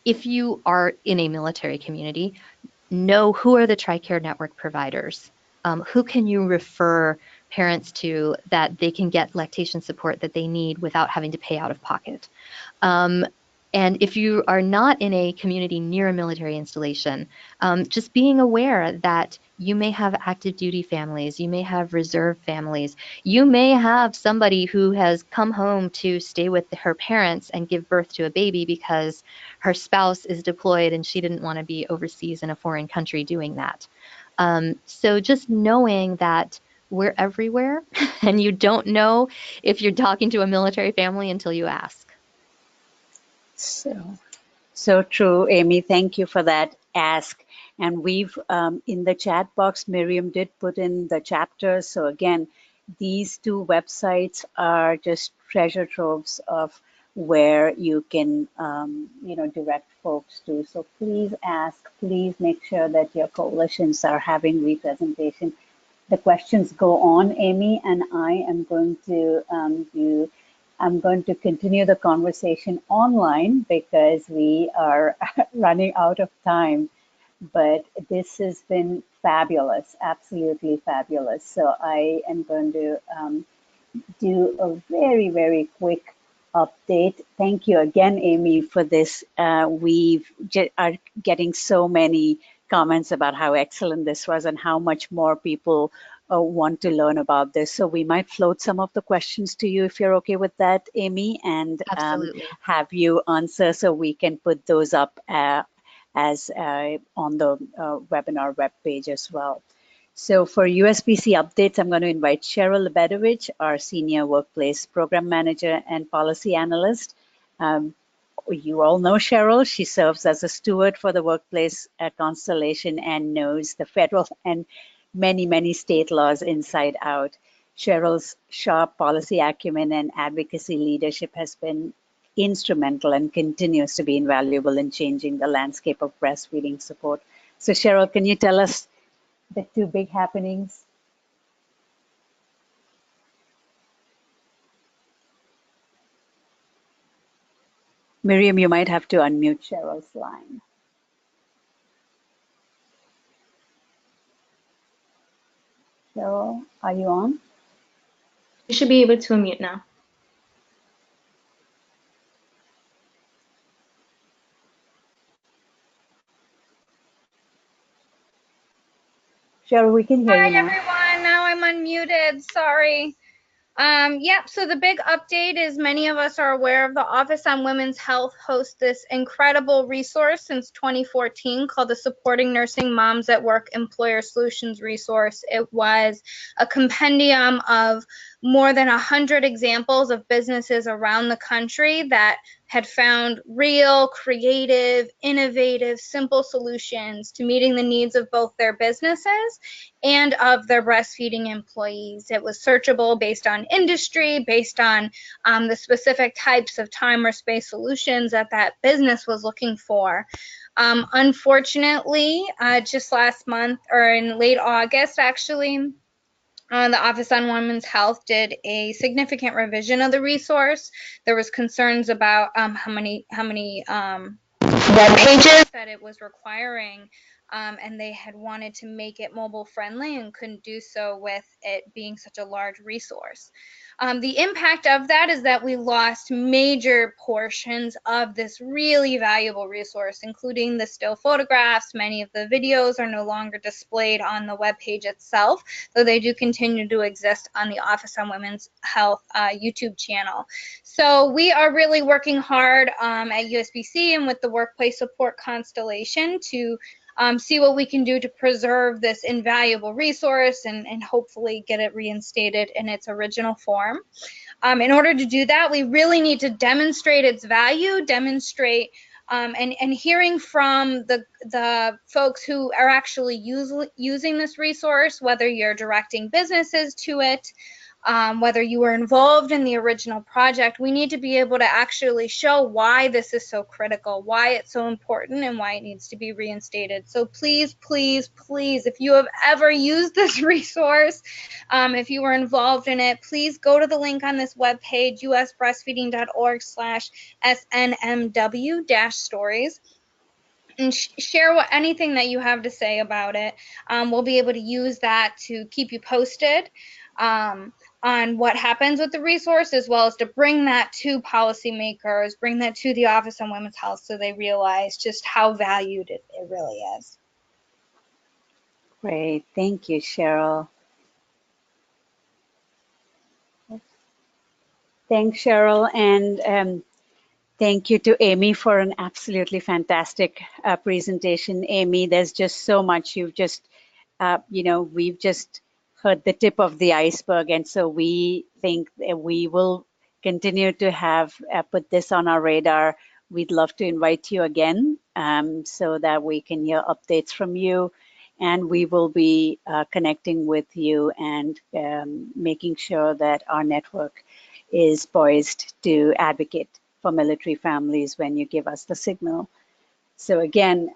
If you are in a military community, know who are the TRICARE network providers. Who can you refer parents to that they can get lactation support that they need without having to pay out of pocket. And if you are not in a community near a military installation, just being aware that you may have active duty families, you may have reserve families, you may have somebody who has come home to stay with her parents and give birth to a baby because her spouse is deployed and she didn't want to be overseas in a foreign country doing that. So just knowing that we're everywhere and you don't know if you're talking to a military family until you ask. So true, Amy. Thank you for that ask. And we've, in the chat box, Miriam did put in the chapters. So again, these two websites are just treasure troves of where you can, direct folks to. So please ask, please make sure that your coalitions are having representation. The questions go on, Amy, and I am going to I'm going to continue the conversation online because we are running out of time. But this has been fabulous, absolutely fabulous. So I am going to do a very, very quick update. Thank you again, Amy, for this. We are getting so many comments about how excellent this was and how much more people want to learn about this. So we might float some of the questions to you if you're okay with that, Amy, and have you answer so we can put those up as on the webinar webpage as well. So for USBC updates, I'm going to invite Cheryl Lebedovich, our Senior Workplace Program Manager and Policy Analyst. You all know Cheryl. She serves as a steward for the Workplace Constellation and knows the federal and many, many state laws inside out. Cheryl's sharp policy acumen and advocacy leadership has been instrumental and continues to be invaluable in changing the landscape of breastfeeding support. So Cheryl, can you tell us the two big happenings? Miriam, you might have to unmute Cheryl's line. Cheryl, are you on? You should be able to unmute now. Cheryl, we can hear Hi you now. everyone, now I'm unmuted, sorry. Yep, so the big update is many of us are aware of the Office on Women's Health hosts this incredible resource since 2014 called the Supporting Nursing Moms at Work Employer Solutions resource. It was a compendium of more than 100 examples of businesses around the country that had found real, creative, innovative, simple solutions to meeting the needs of both their businesses and of their breastfeeding employees. It was searchable based on industry, based on the specific types of time or space solutions that that business was looking for. Unfortunately, just last month, or in late August actually, the Office on Women's Health did a significant revision of the resource. There was concerns about how many web pages that it was requiring, and they had wanted to make it mobile friendly and couldn't do so with it being such a large resource. The impact of that is that we lost major portions of this really valuable resource, including the still photographs. Many of the videos are no longer displayed on the web page itself, though they do continue to exist on the Office on Women's Health YouTube channel. So we are really working hard at USBC and with the Workplace Support Constellation to see what we can do to preserve this invaluable resource and hopefully get it reinstated in its original form. In order to do that, we really need to demonstrate its value, demonstrate and hearing from the folks who are actually using this resource, whether you're directing businesses to it, whether you were involved in the original project, we need to be able to actually show why this is so critical, why it's so important, and why it needs to be reinstated. So please, please, please, if you have ever used this resource, if you were involved in it, please go to the link on this webpage, usbreastfeeding.org/SNMW-stories. And share anything that you have to say about it. We'll be able to use that to keep you posted on what happens with the resource, as well as to bring that to policymakers, bring that to the Office on Women's Health so they realize just how valued it really is. Great, thank you, Cheryl. Thanks, Cheryl, and thank you to Amy for an absolutely fantastic presentation. Amy, there's just so much. You've just, we've just heard the tip of the iceberg, and so we think that we will continue to have put this on our radar. We'd love to invite you again so that we can hear updates from you, and we will be connecting with you and making sure that our network is poised to advocate for military families when you give us the signal. So again,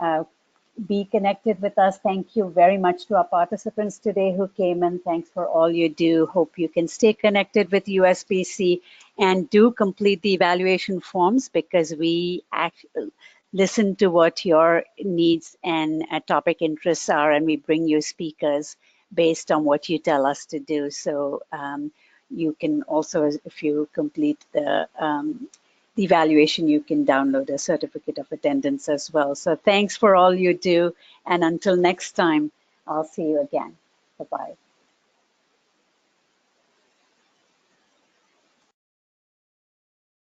be connected with us. Thank you very much to our participants today who came in. Thanks for all you do. Hope you can stay connected with USBC and do complete the evaluation forms, because we actually listen to what your needs and topic interests are, and we bring you speakers based on what you tell us to do. So you can also, if you complete the evaluation, you can download a certificate of attendance as well. So thanks for all you do. And until next time, I'll see you again. Bye-bye.